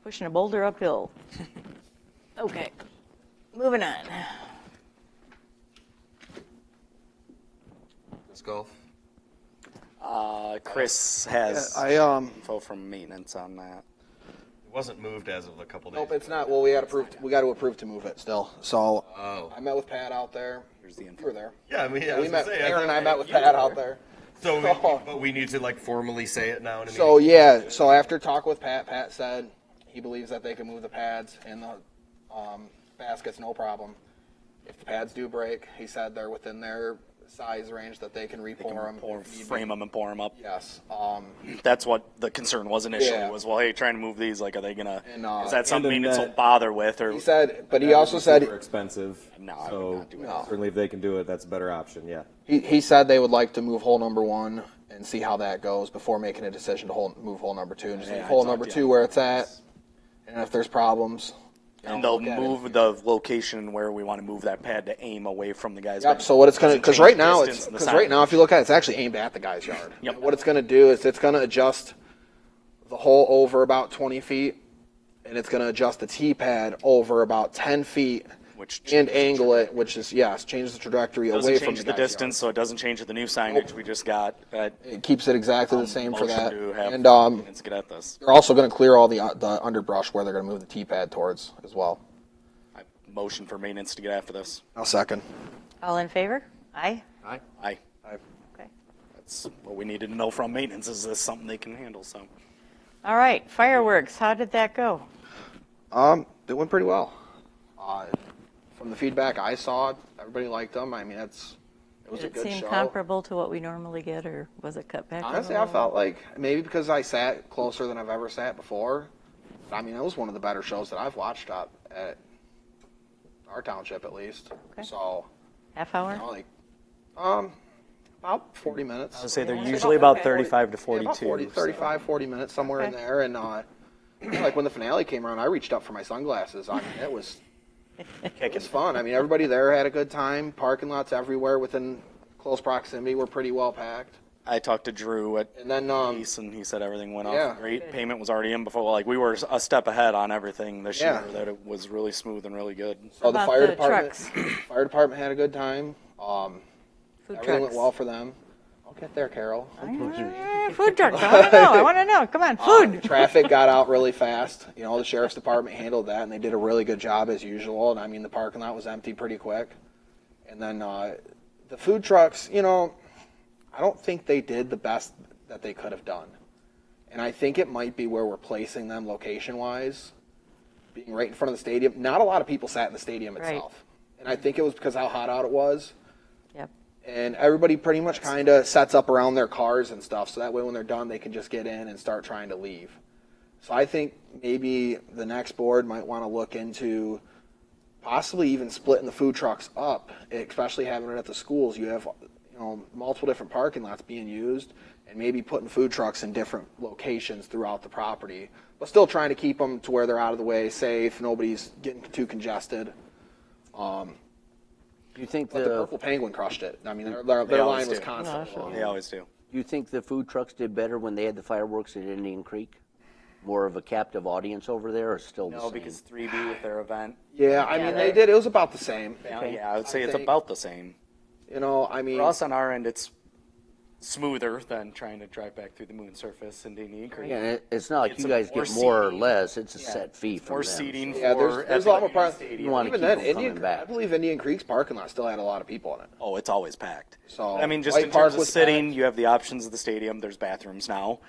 Pushing a boulder uphill. Okay. Moving on. Disc golf. Chris has info from maintenance on that. It wasn't moved as of a couple days. Nope, it's not. Well, we got to approve to move it still. So I met with Pat out there. Here's the info. You were there. Yeah, I mean, yeah, I We was met. gonna say, Aaron and I thought met with you Pat were out there. there. But we need to like formally say it now. In a So meeting. yeah, so after talk with Pat, Pat said he believes that they can move the pads and the baskets, no problem. If the pads do break, he said they're within their size range that they can re-pour them. Frame them and pour them up. Yes. That's what the concern was initially. Yeah. Was, well, hey, trying to move these. Like, are they gonna? And, is that something and maintenance that- will bother with? Or He said, but he also said Super expensive. No, I would so not do it. certainly if they can do it, that's a better option. Yeah. he said they would like to move hole number 1 and see how that goes before making a decision to move hole number 2 and just Yeah, leave I hole talked number to 2 him. where it's at. And if there's problems, and they'll look at it. move the location where we want to move that pad to aim away from the guys. Yep. So what it's gonna, Doesn't because change right the now distance and the right now signage. if you look at it, it's actually aimed at the guy's yard. Yep. And what it's gonna do is it's gonna adjust the hole over about 20 feet, and it's gonna adjust the tee pad over about 10 feet, Which and changes the angle it, which is changes the trajectory doesn't away from change the the guy's distance, so it doesn't change the new signage we just got. It keeps it exactly the same for Motion that. to have And maintenance get at this. they're also gonna clear all the underbrush where they're gonna move the tee pad towards as well. I motion for maintenance to get after this. I'll second. All in favor? Aye? Aye. Okay. That's what we needed to know from maintenance. Is this something they can handle? So. All right. Fireworks. How did that go? It went pretty well. From the feedback I saw, everybody liked them. I mean, it It was Did a it good seem show. comparable to what we normally get, or was it cut back? a Honestly, I little? felt like maybe because I sat closer than I've ever sat before. But, I mean, it was one of the better shows that I've watched up at our township, at least. Okay. So, Half hour? you know, like, about 40 minutes. I would say they're Yeah. usually about Okay. 35 to Yeah, 42. about 40, so- 35, 40 minutes, somewhere in Okay. there. And like when the finale came around, I reached up for my sunglasses. I mean, it was fun. I mean, everybody there had a good time. Parking lots everywhere within close proximity were pretty well packed. I talked to Drew at And then, Ace, and he said everything went yeah. off great. Payment was already in before. Like, we were a step ahead on everything this Yeah. year. That it was really smooth and really good. So the about fire the department, trucks? fire department had a good time. Food Everything trucks. went well for them. I'll get there, Carol. Food trucks. I want to know. I want to know. Come on, food. Traffic got out really fast. You know, the sheriff's department handled that, and they did a really good job as usual. And I mean, the parking lot was empty pretty quick. And then the food trucks, you know, I don't think they did the best that they could have done. And I think it might be where we're placing them location-wise, being right in front of the stadium. Not a lot of people sat in the stadium Right. itself. And I think it was because how hot out it was. Yep. And everybody pretty much kind of sets up around their cars and stuff, so that way when they're done, they can just get in and start trying to leave. So I think maybe the next board might want to look into possibly even splitting the food trucks up, especially having it at the schools. You have, you know, multiple different parking lots being used, and maybe putting food trucks in different locations throughout the property, but still trying to keep them to where they're out of the way, safe, nobody's getting too congested. Do you think But the Purple Penguin crushed it. I mean, their They always line was do. constantly long. They always do. Do you think the food trucks did better when they had the fireworks at Indian Creek? More of a captive audience over there, or still the No, same? because 3B with their event. Yeah, I mean, they did. It was about the same. Yeah, I would say I it's think- about the same. You know, I mean, For us on our end, it's smoother than trying to drive back through the moon surface into Indian Creek. Yeah, and it's not like It's you a guys more get more or seating. less. It's a Yeah, set fee from more them. seating yeah, for there's a lot more FW parking. Stadium. You wanna Even keep then, them coming back. I believe Indian Creek's parking lot still had a lot of people in it. Oh, it's always packed. So, I mean, just White in Park terms of was sitting, packed. you have the options of the stadium. There's bathrooms now.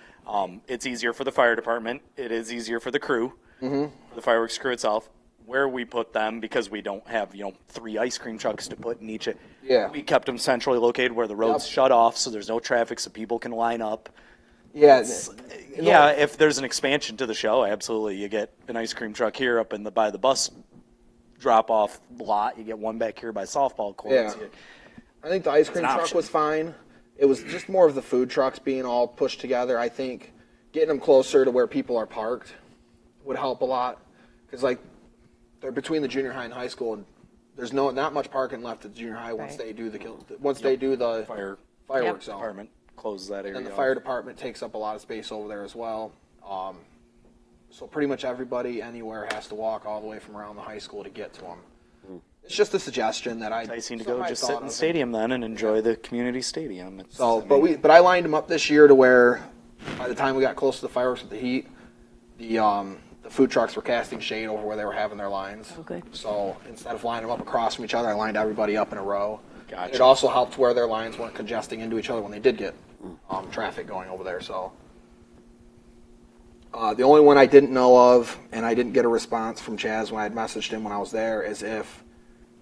It's easier for the fire department. It is easier for the crew, the fireworks crew itself. Where we put them, because we don't have 3 ice cream trucks to put in each. Yeah. We kept them centrally located where the roads Yep. shut off, so there's no traffic, so people can line up. Yeah, Yeah, if there's an expansion to the show, absolutely. You get an ice cream truck here up in by the bus drop-off lot. You get one back here by softball courts. Yeah. I think the ice cream an truck option. was fine. It was just more of the food trucks being all pushed together. I think getting them closer to where people are parked would help a lot. Because, like, they're between the junior high and high school, and there's not much parking left at junior high once Right. they do they do the Fire fireworks zone. department closes that area. And the off. fire department takes up a lot of space over there as well. So pretty much everybody anywhere has to walk all the way from around the high school to get to them. It's just a suggestion that I Enticing to something go I just thought sit in the of. stadium then and enjoy the community stadium. It's, So, I mean, but I lined them up this year to where by the time we got close to the fireworks with the heat, the food trucks were casting shade over where they were having their lines. Oh, good. So instead of lining them up across from each other, I lined everybody up in a row. Gotcha. It also helped where their lines weren't congesting into each other when they did get traffic going over there. So the only one I didn't know of, and I didn't get a response from Chaz when I had messaged him when I was there, is if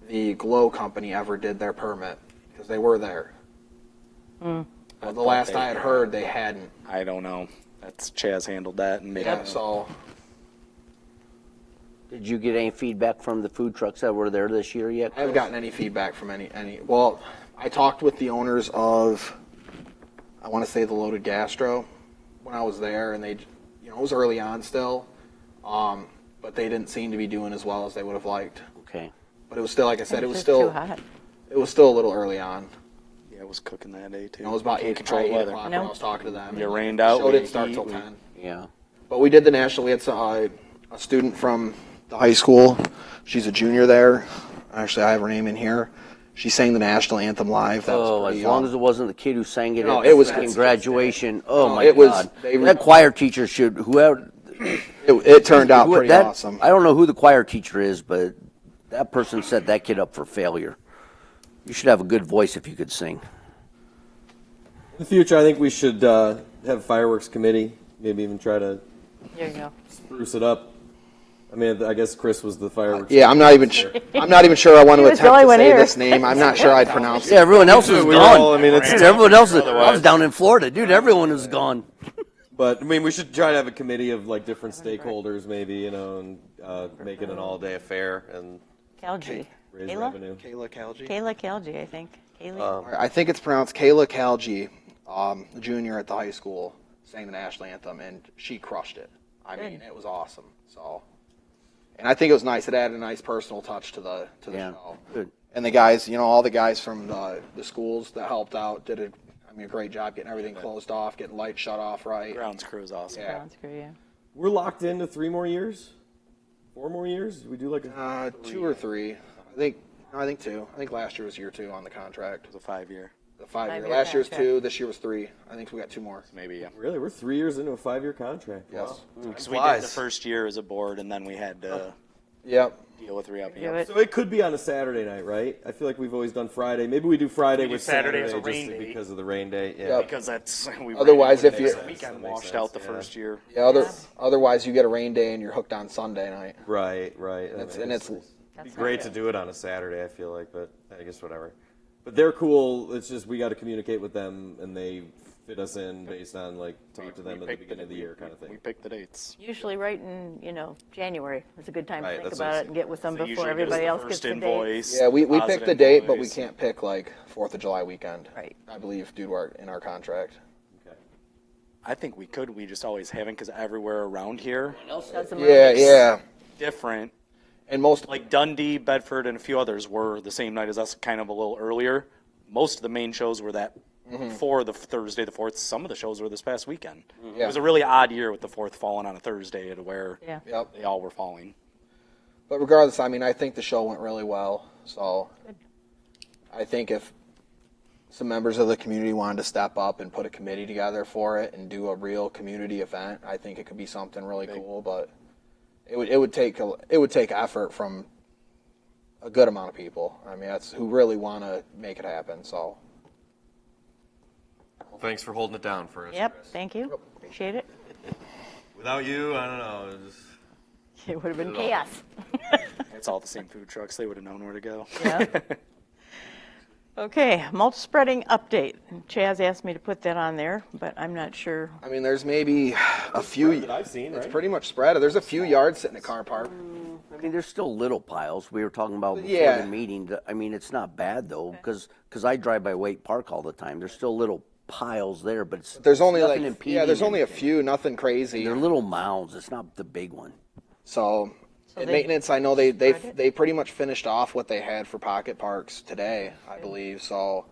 the Glow Company ever did their permit, because they were there. Well, the last I had heard, they hadn't. I don't know. That's Chaz handled that and made Yeah, it. so Did you get any feedback from the food trucks that were there this year yet? I haven't gotten any feedback from any. Well, I talked with the owners of, I want to say the Loaded Gastro, when I was there, and they, it was early on still, but they didn't seem to be doing as well as they would have liked. Okay. But it was still, like I said, it was It's still, too hot. it was still a little early on. Yeah, it was cooking that day too. It was about Can't 8, control probably the 8 weather. o'clock when No. I was talking to them. It rained out, Show we didn't had start heat, till we- 10. Yeah. But we did the national. We had a student from the high school. She's a junior there. Actually, I have her name in here. She sang the national anthem live. That Oh, was as pretty, long as it wasn't the kid who sang it No, at it was freaking good. graduation. Oh No, my it was- God. they- That choir teacher should, whoever. it turned out pretty that- awesome. I don't know who the choir teacher is, but that person set that kid up for failure. You should have a good voice if you could sing. In the future, I think we should have a fireworks committee, maybe even try to There you go. spruce it up. I mean, I guess Chris was the fireworks. Yeah, I'm not even sure I want to He was the attempt only to one say here. this name. I'm not sure I'd pronounce it. Yeah, everyone else is We were gone. all- I mean, it's- everyone else. I Otherwise- was down in Florida, dude. Everyone is gone. But I mean, we should try to have a committee of like different stakeholders, maybe, you know, and make it an all-day affair and Calgie. raise Kayla? revenue. Kayla Calgie. Kayla Calgie, I think. Kaylee. I think it's pronounced Kayla Calgie, junior at the high school, sang the national anthem, and she crushed it. I mean, it was awesome. So, and I think it was nice. It added a nice personal touch to the Yeah, show. good. And the guys, you know, all the guys from the schools that helped out did a great job getting everything closed off, getting lights shut off right. Grounds crew is awesome. Yeah. Sounds great, yeah. We're locked into 3 more years, 4 more years. Did we do like a 2 or 3. I think 2. I think last year was year 2 on the contract. It was a 5-year. The 5-year. Five-year Last year was contract. 2. This year was 3. I think we got 2 more. Maybe, yeah. really? We're 3 years into a 5-year contract. Yes. Because we did the first year as a board, and then we had to Yep. deal with re-upping. Do it. So it could be on a Saturday night, right? I feel like we've always done Friday. Maybe we do Friday do with Saturday as a just rain day. because of the rain day. Yeah. Yep. Because that's we Otherwise, ran if into you- the weekend That makes washed sense, out the yeah. first year. Yeah. Otherwise, you get a rain day and you're hooked on Sunday night. Right. It's It'd be great to do it on a Saturday, I feel like, but I guess whatever. But they're cool. It's just we got to communicate with them, and they fit us in based on like talk to them at the picked beginning of the year kind of We thing. picked the dates. Usually right in, January is a good time Right, to think that's about what I it and get with them So before usually everybody gives else the gets first the date. invoice. Yeah, we picked deposit the date, but we invoice. can't pick like 4th of July weekend. Right. I believe due to our contract. Okay. I think we could. We just always haven't because everywhere around here Doesn't Yeah, really- yeah. different. And most Like Dundee, Bedford, and a few others were the same night as us, kind of a little earlier. Most of the main shows were that for the Thursday, the 4th. Some of the shows were this past weekend. Yeah. It was a really odd year with the 4th falling on a Thursday to where Yeah. Yep. they all were falling. But regardless, I mean, I think the show went really well. So I think if some members of the community wanted to step up and put a committee together for it and do a real community event, I think it could be something really cool. But it would take effort from a good amount of people. I mean, that's who really want to make it happen. So Well, thanks for holding it down for us. Yep, Chris. thank you. Appreciate it. Without you, I don't know. It would have been chaos. It's all the same food trucks. They would have known where to go. Yeah. Okay, mulch spreading update. Chaz asked me to put that on there, but I'm not sure. I mean, there's maybe a few. that I've seen, It's right? pretty much spread. There's a few yards sitting at car park. I mean, there's still little piles. We were talking about before Yeah. the meeting. I mean, it's not bad though, because I drive by Wake Park all the time. There's still little piles there, but it's There's only nothing like impeding there's only a anything. few, nothing crazy. They're little mounds. It's not the big one. So, in they maintenance, I know they spread it? they pretty much finished off what they had for pocket parks today, I believe. So,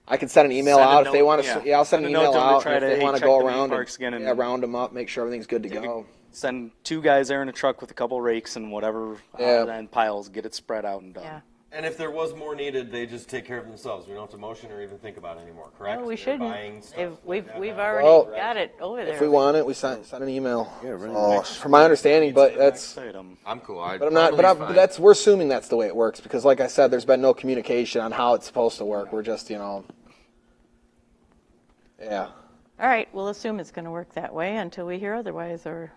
I can send an email Send a out if they note, want to. yeah. Yeah, I'll send Send an a note email to them to out try if to, they hey, want to check go the main around parks again and- round them up, make sure everything's good to go. Send 2 guys there in a truck with a couple rakes and whatever, Yeah. and piles, get it spread out and done. Yeah. And if there was more needed, they just take care of themselves. We don't have to motion or even think about it anymore, correct? No, we They're shouldn't. buying stuff If like We've that already now. Well, got it over there. If we want it, we send an email. Yeah, really. So, from my understanding, but that's. Next item. I'm cool. But I'm not. But that's. We're assuming that's the way it works because, like I said, there's been no communication on how it's supposed to work. We're just, Yeah. All right, we'll assume it's going to work that way until we hear otherwise, or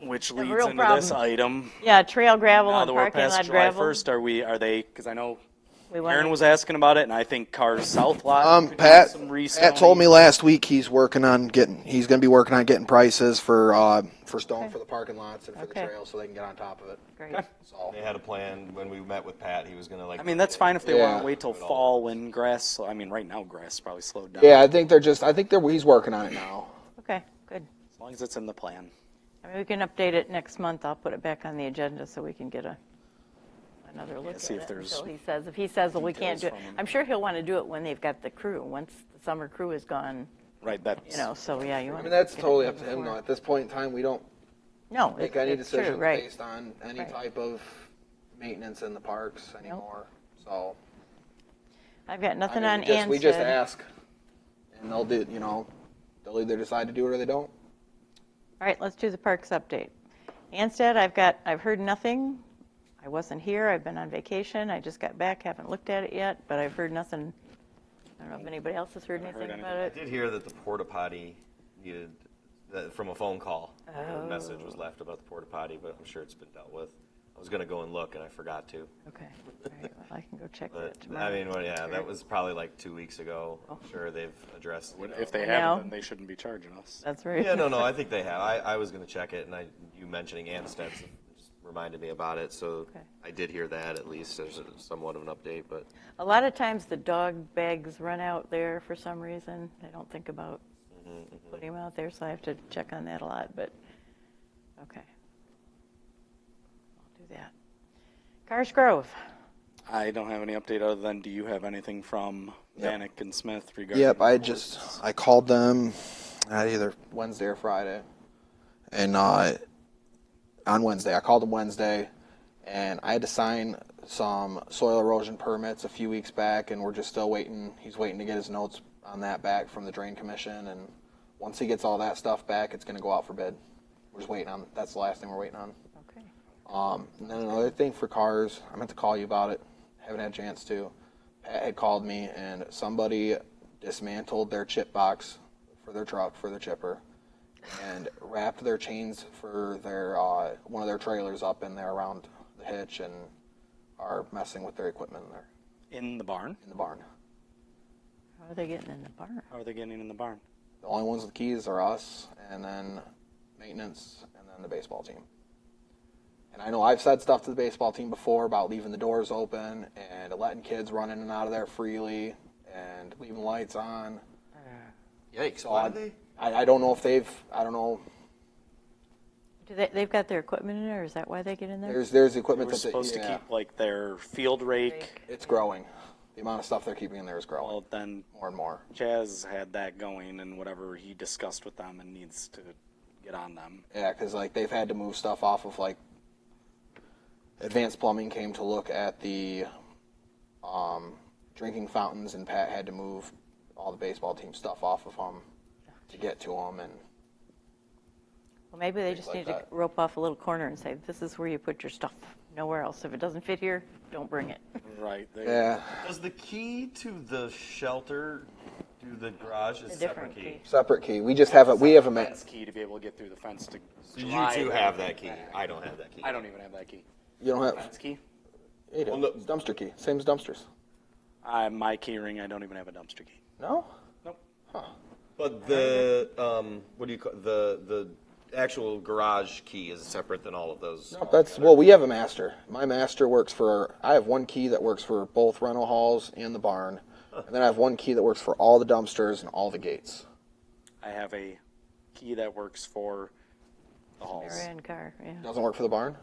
Which a leads real into this problem. item. yeah, trail gravel Now and that we're parking past lot July gravel. 1st, are they, because I know We wanna- Aaron was asking about it, and I think Cars South lot. could use Pat some told restoning. me last week he's going to be working on getting prices for stone for the parking lots and for Okay. the trail so they can get on top of it. Great. So They had a plan when we met with Pat. He was going to I mean, that's fine if they want Yeah. to wait till fall when grass, I mean, right now grass is probably slowed down. yeah, I think he's working on it now. Okay, good. As long as it's in the plan. I mean, we can update it next month. I'll put it back on the agenda so we can get another look see at if it there's until if he says, well, we can't do it. details from him. I'm sure he'll want to do it when they've got the crew, once the summer crew is gone, Right, that's, so yeah, you I want mean, to. that's totally up to him though. At this point in time, we don't No, make any it's true, decisions right. based on any Right. type of maintenance in the parks anymore. So I've got I nothing mean, on we just Ansted. ask, and they'll do. They'll either decide to do it or they don't. All right, let's do the parks update. Ansted, I've heard nothing. I wasn't here. I've been on vacation. I just got back. Haven't looked at it yet, but I've heard nothing. I don't know if anybody else has heard Haven't anything heard about I it. did hear that the porta potty from a phone call. A message was left about the porta potty, but I'm sure it's been dealt with. I was going to go and look, and I forgot to. Okay. All right. Well, I can go check But that tomorrow. I mean, well, yeah, that was probably like 2 weeks ago. I'm sure they've addressed. If they Now- haven't, then they shouldn't be charging us. That's right. Yeah, no, I think they have. I was going to check it, and you mentioning Anstead just reminded me about it. So Okay. I did hear that at least. There's somewhat of an update, but A lot of times the dog bags run out there for some reason. I don't think about putting them out there, so I have to check on that a lot, but okay. I'll do that. Cars Grove. I don't have any update other than, do you have anything from Vanek and Smith regarding? Yep, I called them either Wednesday or Friday, and on Wednesday I called them Wednesday, and I had to sign some soil erosion permits a few weeks back, and we're just still waiting. He's waiting to get his notes on that back from the Drain Commission, and once he gets all that stuff back, it's going to go out for bid. We're just waiting on. That's the last thing we're waiting on. Okay. And then another thing for cars, I meant to call you about it. Haven't had a chance to. Pat had called me, and somebody dismantled their chip box for their truck, for their chipper, and wrapped their chains for their one of their trailers up in there around the hitch, and are messing with their equipment in there In the barn? in the barn. How are they getting in the barn? How are they getting in the barn? The only ones with keys are us, and then maintenance, and then the baseball team. And I know I've said stuff to the baseball team before about leaving the doors open and letting kids run in and out of there freely and leaving lights on. yikes! So Why did they? I don't know if I don't know. They've got their equipment in there? Is that why they get in there? There's They equipment were that supposed to keep like their field rake. it's growing. The amount of stuff they're keeping in there is growing Well, then more and more. Chaz had that going, and whatever he discussed with them and needs to get on them. Yeah, because like they've had to move stuff off of like Advanced Plumbing came to look at the drinking fountains, and Pat had to move all the baseball team stuff off of them to get to them. And Well, maybe they Things just like need that. to rope off a little corner and say, this is where you put your stuff. Nowhere else. If it doesn't fit here, don't bring it. Right. They, yeah, Does the key to the shelter do the garage is A separate different key? key. separate key. We just have a fence key to be able to get through the fence to So drive you two have everything that key. back. I don't have that key. I don't even have that key. You don't have Fence key? it. Well, no. It's dumpster key, same as dumpsters. My key ring, I don't even have a dumpster key. No, Nope. But the what do you call the actual garage key is separate than all of those. no, that's well. We have a master. My master works for. I have one key that works for both rental halls and the barn, and then I have one key that works for all the dumpsters and all the gates. I have a key that works for the halls. Marion car, yeah. Doesn't work for the barn.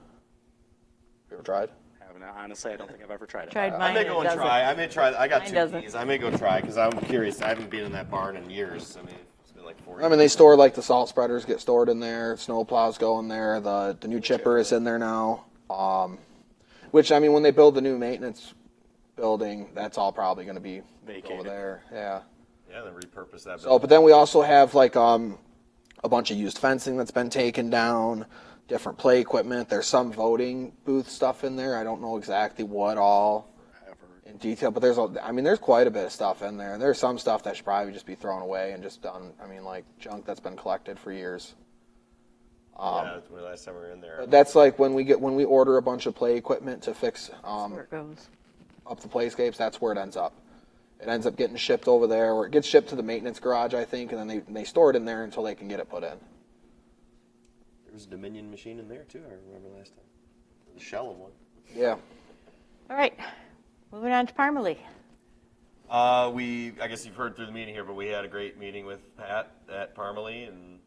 You ever tried? Honestly, I don't think I've ever tried it. Tried I mine. may and go it and doesn't. try. I may try. I got Mine two doesn't. keys. I may go try because I'm curious. I haven't been in that barn in years. I mean, it's been like 4 years. I mean, they store like the salt spreaders get stored in there. Snow plows go in there. The new chipper is in there now. Which I mean, when they build the new maintenance building, that's all probably going to be Vacated. over there. Yeah. Yeah, then repurpose that. So, but then we also have like a bunch of used fencing that's been taken down, different play equipment. There's some voting booth stuff in there. I don't know exactly what all in detail, but there's quite a bit of stuff in there. There's some stuff that should probably just be thrown away and just done. I mean, like junk that's been collected for years. Yeah, that's the last time we were in there. But that's like when we order a bunch of play equipment to fix That's where it goes. up the playscapes. That's where it ends up. It ends up getting shipped over there, or it gets shipped to the maintenance garage, I think, and then they store it in there until they can get it put in. There was a Dominion machine in there too. I remember last time. The shell of one. Yeah. All right. Moving on to Parmalee. I guess you've heard through the meeting here, but we had a great meeting with Pat at Parmalee, and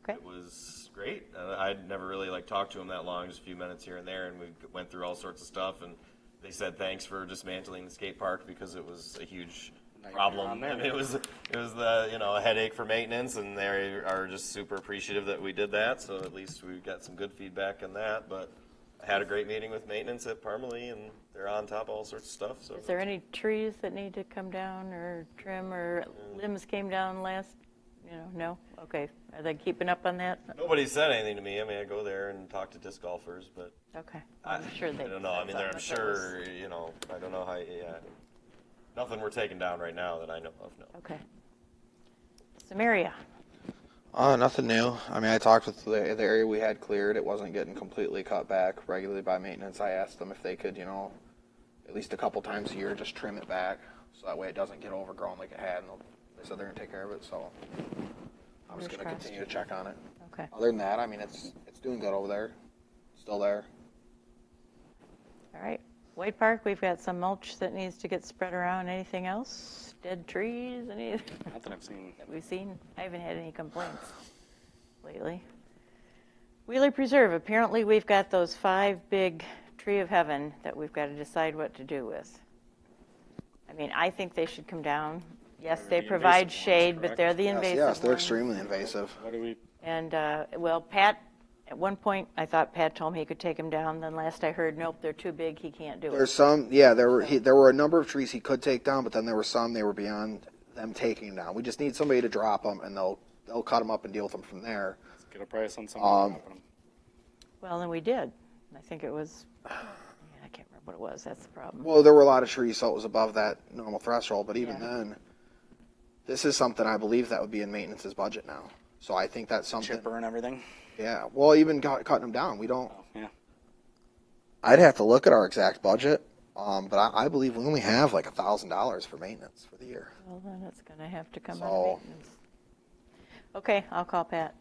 Okay. it was great. I'd never really talked to him that long, just a few minutes here and there, and we went through all sorts of stuff. And they said thanks for dismantling the skate park because it was a huge problem. on there. I mean, it was a headache for maintenance, and they are just super appreciative that we did that. So at least we got some good feedback on that. But I had a great meeting with maintenance at Parmalee, and they're on top of all sorts of stuff. So Is there any trees that need to come down or trim or limbs came down last? No? Okay. Are they keeping up on that? nobody said anything to me. I mean, I go there and talk to disc golfers, but Okay. I'm sure they. I don't know. I mean, I'm that's sure, I don't know how, nothing we're taking down right now that I know of, no. Okay. Samaria. Nothing new. I mean, I talked with the area we had cleared. It wasn't getting completely cut back regularly by maintenance. I asked them if they could, at least a couple times a year, just trim it back so that way it doesn't get overgrown like it had. And they said they're going to take care of it. So I'm just going to continue to check on it. Okay. Other than that, I mean, it's doing good over there. Still there. All right. White Park, we've got some mulch that needs to get spread around. Anything else? Dead trees? Anything Not that I've seen. that we've seen? I haven't had any complaints lately. Wheeler Preserve, apparently we've got those 5 big tree of heaven that we've got to decide what to do with. I mean, I think they should come down. Yes, They're they the provide invasive ones, shade, but correct? they're the invasive Yes, they're ones. extremely invasive. What do we? And, well, Pat, at one point, I thought Pat told me he could take them down. Then last I heard, nope, they're too big. He can't do There's it. some, yeah, there were a number of trees he could take down, but then there were some they were beyond them taking down. We just need somebody to drop them, and they'll cut them up and deal with them from there. Let's get a price on something. Them. Well, and we did. I think it was, I can't remember what it was. That's the problem. Well, there were a lot of trees, so it was above that normal threshold. But even Yeah. then, this is something I believe that would be in maintenance's budget now. So I think that's something. Chipper and everything. Yeah. Well, even cutting them down, we don't. Oh, yeah. I'd have to look at our exact budget, but I believe we only have like $1,000 for maintenance for the year. Well, then it's going to have to come out So- of maintenance. Okay, I'll call Pat.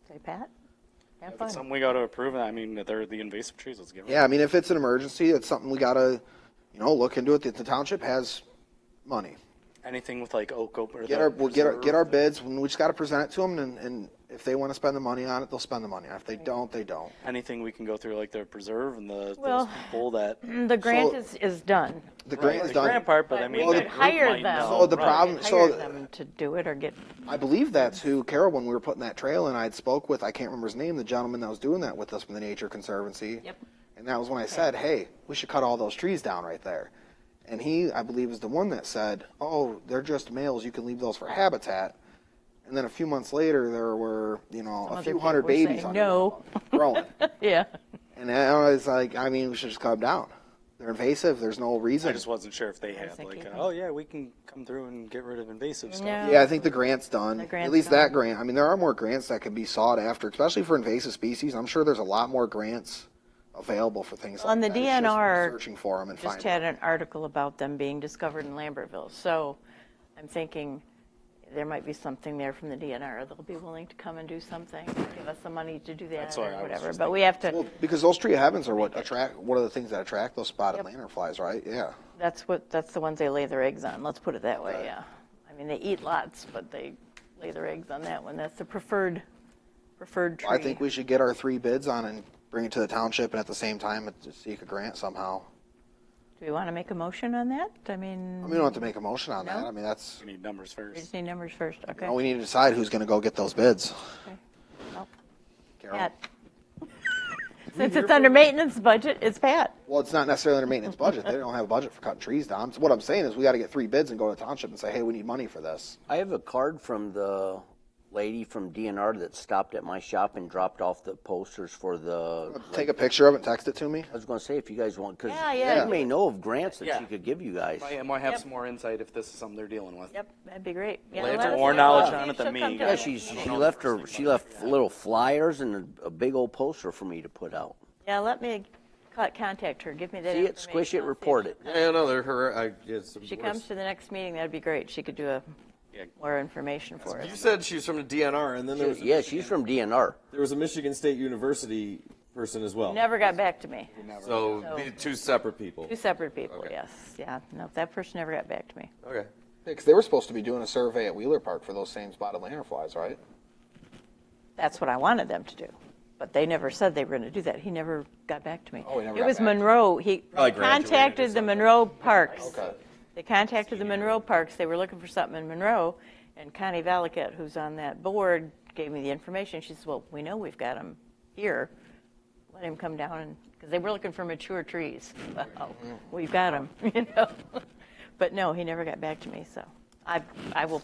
Say, Pat, have If fun. it's something we got to approve, I mean, they're the invasive trees. Let's get rid Yeah, I mean, if it's an emergency, it's something we gotta, look into it. The township has money. anything with like oak or We'll get our bids. We just got to present it to them, and if they want to spend the money on it, they'll spend the money. If they don't, they don't. anything we can go through like the preserve and those Well, people that The grant So- is done. The grant is the done. grant part, but I But mean we the could group hire might them. know. So the Right. problem- Hire so- them to do it or get, I believe that's who Carol, when we were putting that trail in, I had spoke with. I can't remember his name. The gentleman that was doing that with us from the Nature Conservancy. Yep. And that was when I said, "Hey, we should cut all those trees down right there." And he, I believe, is the one that said, "Oh, they're just males. You can leave those for habitat." And then a few months later, there were, a other few people hundred were babies saying under no. them growing. yeah. And I was like, I mean, we should just cut them down. They're invasive. There's no reason. I just wasn't sure if they had think like, you oh yeah, we can come through and get rid of invasive stuff. No. Yeah, I think the grant's done. The grant's At least done. that grant. I mean, there are more grants that can be sought after, especially for invasive species. I'm sure there's a lot more grants available for things On like the that. It's just DNR, searching for them and Just finding had them. an article about them being discovered in Lambertville. So I'm thinking there might be something there from the DNR. They'll be willing to come and do something, give us the money to do that That's or why I was whatever. just But we have to, Well, because those tree heavens are what one of the things that attract those spotted Yep. lanternflies, right? Yeah. that's the ones they lay their eggs on. Let's put it that way, Okay. yeah. I mean, they eat lots, but they lay their eggs on that one. That's the preferred tree. I think we should get our 3 bids on and bring it to the township, and at the same time seek a grant somehow. Do we want to make a motion on that? I mean, We don't have to make a motion on that. No? I mean, that's We need numbers we first. just need numbers first. Okay. we need to decide who's going to go get those bids. Okay. Well, Carol? Pat. Since it's under maintenance budget, it's Pat. Well, it's not necessarily their maintenance budget. They don't have a budget for cutting trees down. So what I'm saying is we got to get 3 bids and go to the township and say, hey, we need money for this. I have a card from the lady from DNR that stopped at my shop and dropped off the posters for the. Take a picture of it and text it to me. I was going to say if you guys want, because Yeah. you may know of grants that Yeah. she could give you guys. I might have Yep. some more insight if this is something they're dealing with. Yep, that'd be great. Yeah, Lance let has us more know. knowledge See on if it than she'll me. come to Yeah, us. she left little flyers and a big old poster for me to put out. Yeah, let me contact her. Give me that See it, information. squish it, I'll see if report she- it. Yeah, no, they're her. If she comes to the next meeting, that'd be great. She could do Yeah. more information for You us. said she was from the DNR, and then there was Yeah, she's from DNR. there was a Michigan State University person as well. Never got back to me. So So- 2 separate people. 2 separate people, Okay. yes. Yeah, no, that person never got back to me. Okay. Because they were supposed to be doing a survey at Wheeler Park for those same spotted lanternflies, right? That's what I wanted them to do. But they never said they were going to do that. He never got back to me. Oh, he never It got was back to you. Monroe. He Probably graduated or contacted the something. Monroe Parks. Okay. They contacted the Monroe Parks. They were looking for something in Monroe. And Connie Valaket, who's on that board, gave me the information. She said, well, we know we've got him here. Let him come down and, because they were looking for mature trees. Well, we've got him, But no, he never got back to me. So I will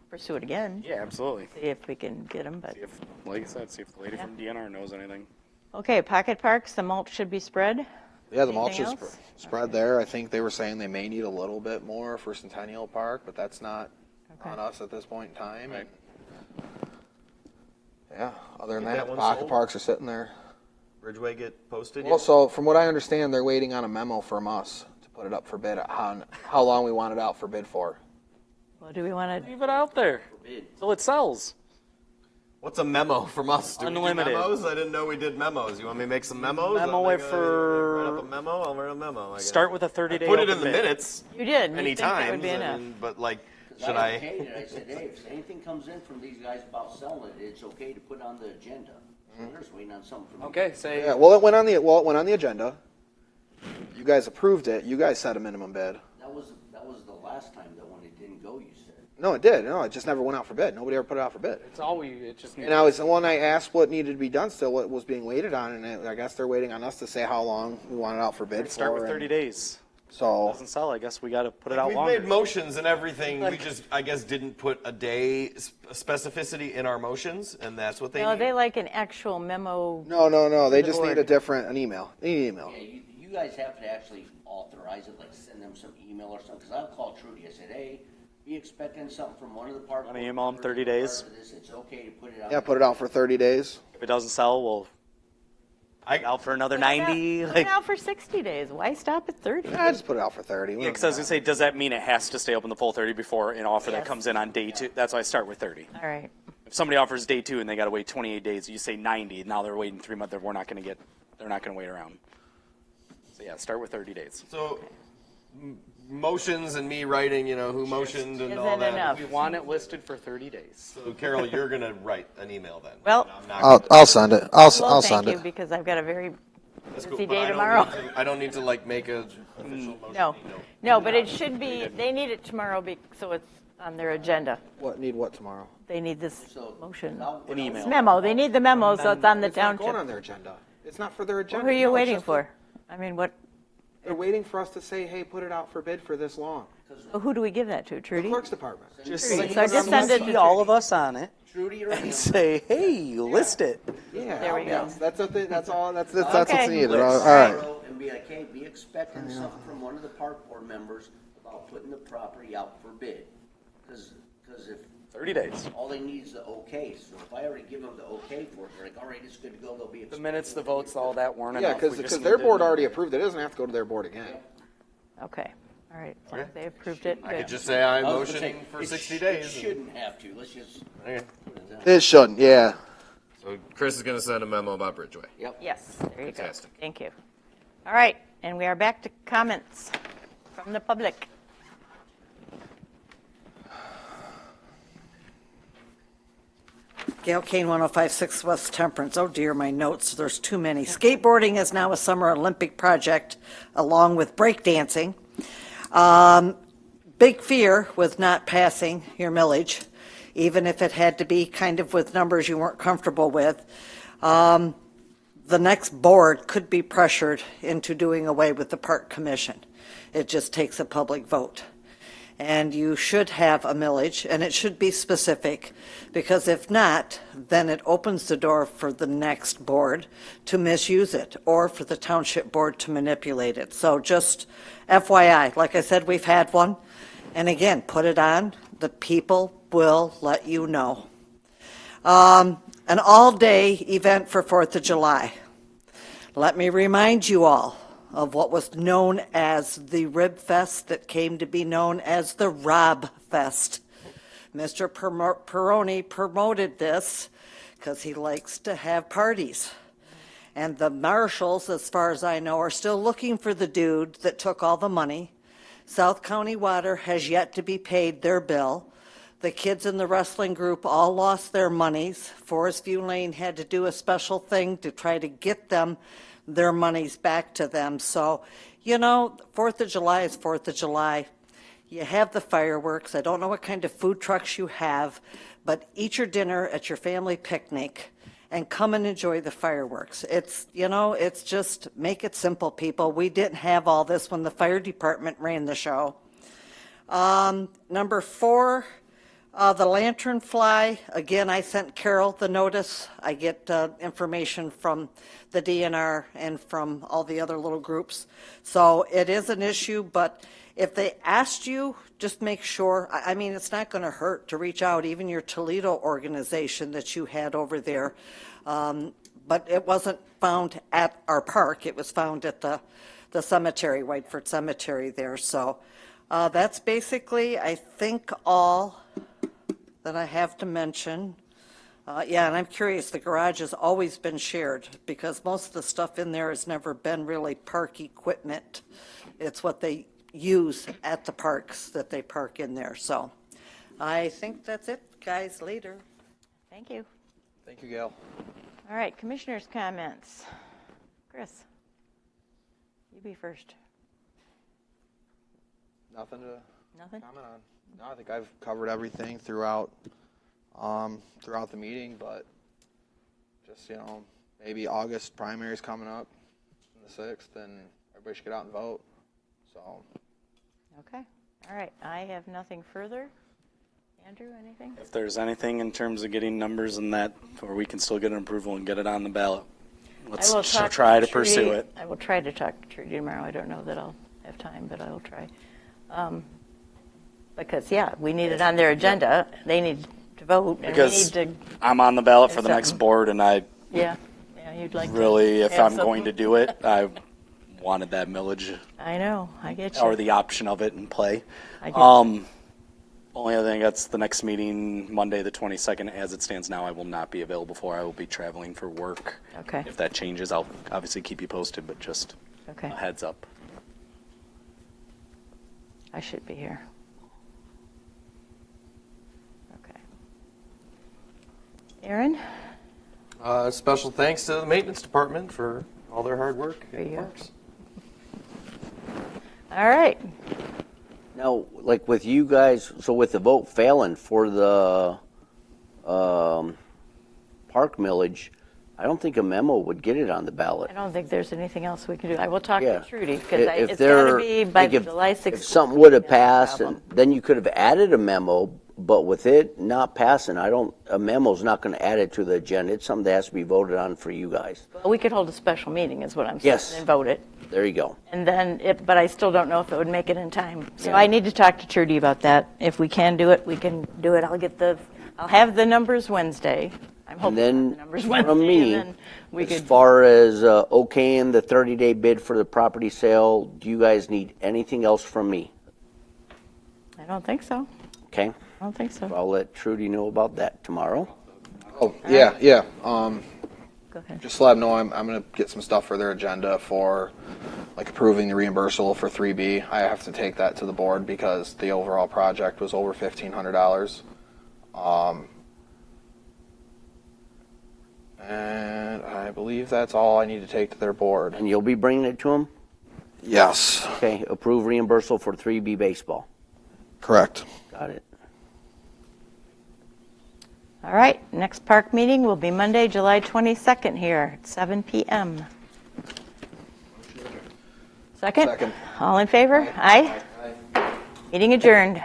pursue it again, Yeah, absolutely. see if we can get him. But See if, like I said, see if the lady Yeah. from DNR knows anything. okay, pocket parks, the mulch should be spread. Yeah, the mulch Anything is else? spread there. I think they were saying they may need a little bit more for Centennial Park, but that's not Okay. on us at this point in time. Right. Yeah. Other than Get that that, one pocket sold? parks are sitting there. Bridgeway get posted? Well, yet? so from what I understand, they're waiting on a memo from us to put it up for bid on how long we want it out for bid for. Well, do we want to? Leave it out there till it sells. What's a memo from us? Do Unlimited. we do memos? I didn't know we did memos. You want me to make some memos? Memo I'll it for- write up a memo. I'll write a memo. I guess. Start with a 30-day. Put it in open the bid. minutes. You did. Many you think that would times. be enough. But like, should I I? okayed it. I said, hey, if anything comes in from these guys about selling it, it's okay to put on the agenda. So they're just waiting on something from me. Okay, say Yeah. Well, it went on the agenda. You guys approved it. You guys set a minimum bid. That was the last time that when it didn't go, you said. No, it did. No, it just never went out for bid. Nobody ever put it out for bid. it's all we. It just. And I was when I asked what needed to be done, still what was being waited on, and I guess they're waiting on us to say how long we want it out for bid. Start with for, 30 days. So Doesn't sell. I guess we got to put it out We've longer. made motions and everything. We just, I guess, didn't put a day specificity in our motions, and that's what they No, need. they like an actual memo. no. They the just need board. an email. They need an email. Yeah, you guys have to actually authorize it, like send them some email or something. Because I'll call Trudy. I said, hey, be expecting something from one of the park. Wanna board email them members 30 as part days? of this. It's okay to put it out. Yeah, put it out for 30 days. If it doesn't sell, we'll out for another 90. Put Like, it out for 60 days. Why stop at 30? Yeah, just put it out for 30. yeah, because I was gonna say, does that mean it has to stay open the full 30 before an offer that Yes. comes in on day 2? That's why I start with 30. All right. If somebody offers day 2 and they got to wait 28 days, you say 90. Now they're waiting 3 months. They're not going to wait around. So yeah, start with 30 days. So, motions and me writing, who motioned and all Isn't that. enough. We want it listed for 30 days. So, Carol, you're gonna write an email then. Well- I'm not I'll send it. I'll Well, send thank you it. because I've got a very That's busy but day I don't tomorrow. need to- I don't need to like make a official motion. No, but it should be. They need it tomorrow, so it's on their agenda. What tomorrow? They need this So, motion. An email. This memo. They need the memo, so it's on the It's not going on township. their agenda. It's not for their agenda. Who are you No, it's waiting just for? I mean, what? They're waiting for us to say, hey, put it out for bid for this long. Who do we give that to? The Trudy. clerk's department. Just So say, just send it to all of us on it Trudy or him. and say, hey, list it. Yeah. There we go. yes, That's what they, that's all. That's Okay. what's needed. All Let's right. go and be like, hey, be expecting something from one of the park board members about putting the property out for bid. Because if 30 days. all they need is the okay, so if I already give them the okay for it, they're like, all right, it's good to go, they'll be The expecting. minutes, the votes, all that weren't Yeah, enough. We because just their needed- board already approved it. It doesn't have to go to their board again. Okay. All right. As long as they approved it. I could Good. just say I'm I was gonna motioning say, for it 60 It days. shouldn't have to, let's just Okay. put it down. It shouldn't. Yeah. So Chris is gonna send a memo about Bridgeway. Yes. There you Fantastic. go. Thank you. All right, and we are back to comments from the public. Gail Kane, 105.6 West Temperance. Oh dear, my notes, there's too many. Skateboarding is now a Summer Olympic project along with breakdancing. Big fear with not passing your millage, even if it had to be kind of with numbers you weren't comfortable with. The next board could be pressured into doing away with the park commission. It just takes a public vote. And you should have a millage, and it should be specific, because if not, then it opens the door for the next board to misuse it, or for the township board to manipulate it. So just FYI, like I said, we've had one, and again, put it on, the people will let you know. An all-day event for 4th of July. Let me remind you all of what was known as the Rib Fest that came to be known as the Rob Fest. Mr. Peroni promoted this because he likes to have parties. And the marshals, as far as I know, are still looking for the dude that took all the money. South County Water has yet to be paid their bill. The kids in the wrestling group all lost their monies. Forest View Lane had to do a special thing to try to get them their monies back to them. So, 4th of July is 4th of July. You have the fireworks. I don't know what kind of food trucks you have, but eat your dinner at your family picnic and come and enjoy the fireworks. It's just make it simple, people. We didn't have all this when the fire department ran the show. Number 4, the lantern fly. Again, I sent Carol the notice. I get information from the DNR and from all the other little groups. So it is an issue, but if they asked you, just make sure, I mean, it's not going to hurt to reach out, even your Toledo organization that you had over there. But it wasn't found at our park. It was found at the cemetery, Whiteford Cemetery there. So that's basically, I think, all that I have to mention. Yeah, and I'm curious, the garage has always been shared because most of the stuff in there has never been really park equipment. It's what they use at the parks that they park in there. So I think that's it, guys, later. Thank you. Thank you, Gail. All right, commissioners' comments. Chris, you be first. Nothing to Nothing? comment on. No, I think I've covered everything throughout the meeting, but just, maybe August primary's coming up on the 6th, and everybody should get out and vote. So. Okay. All right. I have nothing further. Andrew, anything? If there's anything in terms of getting numbers and that, where we can still get an approval and get it on the ballot, let's try to pursue it. I will try to talk to Trudy tomorrow. I don't know that I'll have time, but I will try. Because, yeah, we need it on their agenda. They need to vote, and Because we need to, I'm on the ballot for the Something. next board, and I yeah, you'd like really, to. if have I'm going to something. do it, I wanted that millage I know. I get you. or the option of it in play. I get you. Only other thing, that's the next meeting, Monday the 22nd. As it stands now, I will not be available for. I will be traveling for work. Okay. If that changes, I'll obviously keep you posted, but just Okay. a heads up. I should be here. Okay. Aaron? Special thanks to the maintenance department for all their hard work. There you go. Works. All right. Now, like with you guys, so with the vote failing for the park millage, I don't think a memo would get it on the ballot. I don't think there's anything else we can do. I will talk Yeah. to Trudy because If it's got to be by like July 16th. If something would have That's the passed, problem. then you could have added a memo, but with it not passing, a memo's not going to add it to the agenda. It's something that has to be voted on for you guys. Well, we could hold a special meeting is what I'm saying. Yes. And vote it. There you go. And then, but I still don't know if it would make it in time. So Yeah. I need to talk to Trudy about that. If we can do it, we can do it. I'll have the numbers Wednesday. I'm hoping And to have then the numbers Wednesday. from me, and then we as could. far as okaying the 30-day bid for the property sale, do you guys need anything else from me? I don't think so. Okay? I don't think so. I'll let Trudy know about that tomorrow. Oh, yeah, yeah. Go ahead. Just let them know I'm going to get some stuff for their agenda for, like, approving the reimbursable for 3B. I have to take that to the board because the overall project was over $1,500. And I believe that's all I need to take to their board. And you'll be bringing it to them? Yes, Okay, approve reimbursal for 3B baseball. correct. Got it. All right. Next park meeting will be Monday, July 22nd here at 7 p.m. Second? Second. All in favor? Aye. Meeting adjourned.